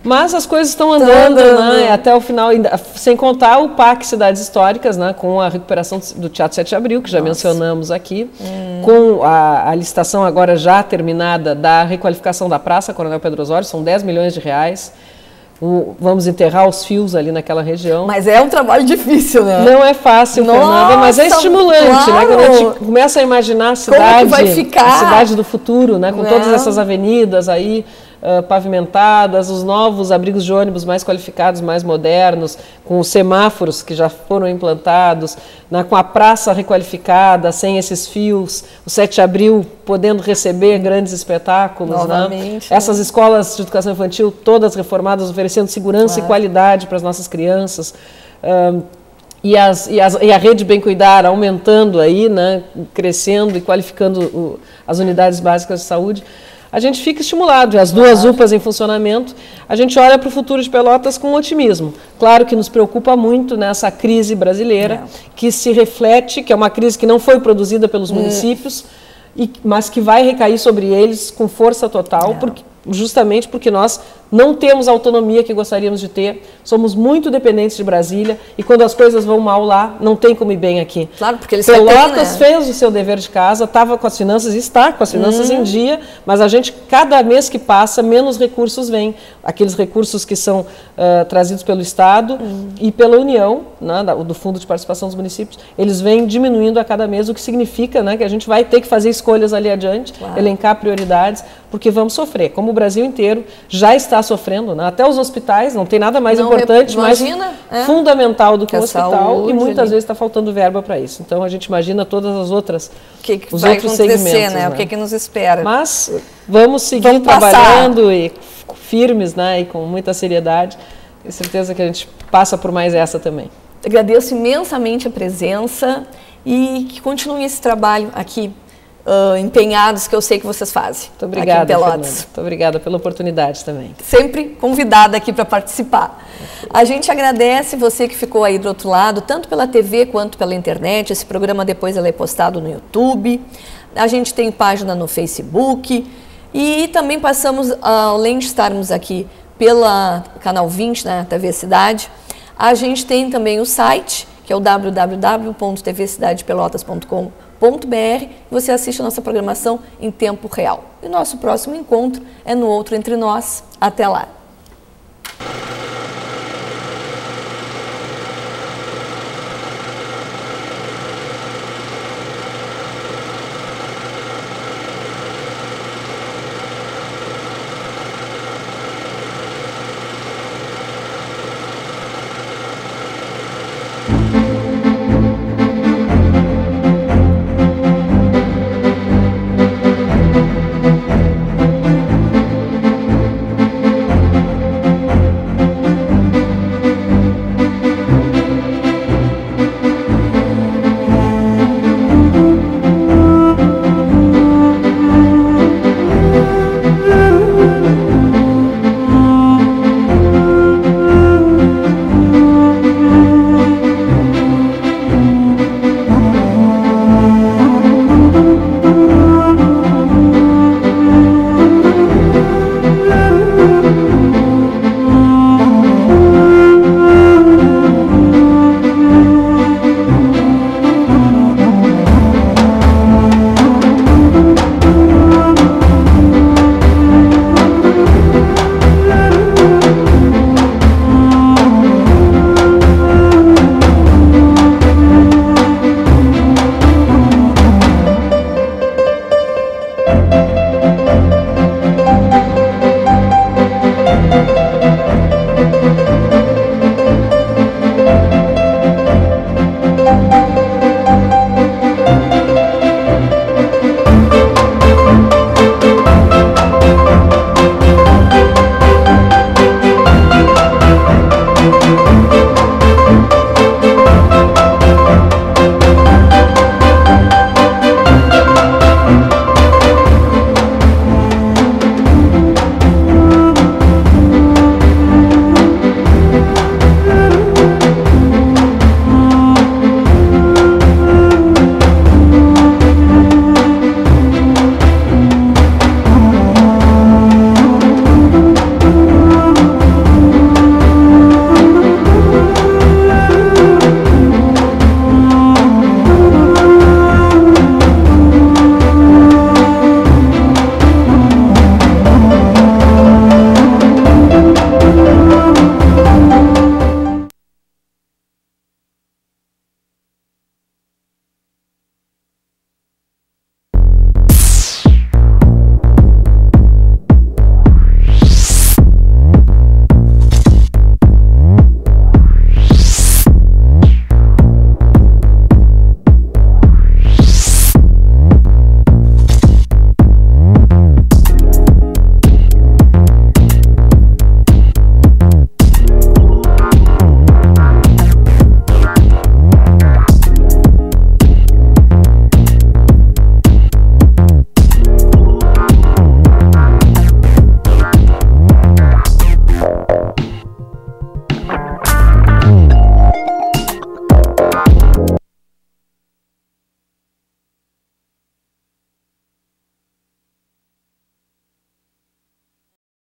Mas as coisas estão andando, né, até o final, sem contar o PAC Cidades Históricas, né, com a recuperação do Teatro 7 de Abril, que já mencionamos aqui, com a licitação agora já terminada da requalificação da Praça Coronel Pedro Osório, são 10 milhões de reais. Vamos enterrar os fios ali naquela região. Mas é um trabalho difícil, né? Não é fácil, Fernanda, mas é estimulante, claro, né? Quando a gente começa a imaginar a cidade, vai ficar? A cidade do futuro, né? Com todas essas avenidas aí pavimentadas, os novos abrigos de ônibus mais qualificados, mais modernos, com os semáforos que já foram implantados, né? Com a praça requalificada, sem esses fios, o 7 de Abril podendo receber grandes espetáculos. Novamente, né? Essas escolas de educação infantil todas reformadas, oferecendo segurança e qualidade para as nossas crianças. E a Rede Bem Cuidar aumentando aí, né? Crescendo e qualificando as unidades básicas de saúde. A gente fica estimulado, e as 2 UPAs em funcionamento, a gente olha para o futuro de Pelotas com otimismo. Claro que nos preocupa muito nessa crise brasileira, que se reflete, que é uma crise que não foi produzida pelos municípios, mas que vai recair sobre eles com força total, justamente porque nós não temos a autonomia que gostaríamos de ter, somos muito dependentes de Brasília, e quando as coisas vão mal lá, não tem como ir bem aqui. Claro, porque eles Pelotas fez o seu dever de casa, estava com as finanças, está com as finanças em dia, mas a gente, cada mês que passa, menos recursos vêm. Aqueles recursos que são trazidos pelo Estado e pela União, né, do Fundo de Participação dos Municípios, eles vêm diminuindo a cada mês, o que significa, né, que a gente vai ter que fazer escolhas ali adiante, elencar prioridades, porque vamos sofrer, como o Brasil inteiro já está sofrendo, né? Até os hospitais, não tem nada mais importante, mais fundamental do que o hospital, saúde, e muitas vezes está faltando verba para isso. Então a gente imagina todas as outras, os outros segmentos. Né? O que nos espera. Mas vamos seguir trabalhando e firmes, né? E com muita seriedade. Tenho certeza que a gente passa por mais essa também. Agradeço imensamente a presença e que continue esse trabalho aqui. Empenhados, que eu sei que vocês fazem. Muito obrigada, aqui em Pelotas. Muito obrigada pela oportunidade também. Sempre convidada aqui para participar. A gente agradece você que ficou aí do outro lado, tanto pela TV quanto pela internet. Esse programa depois ele é postado no YouTube. A gente tem página no Facebook. E também passamos, além de estarmos aqui pela Canal 20, na TV Cidade, a gente tem também o site, que é o www.tvcidadepelotas.com.br. Você assiste a nossa programação em tempo real. E nosso próximo encontro é no Outro Entre Nós. Até lá!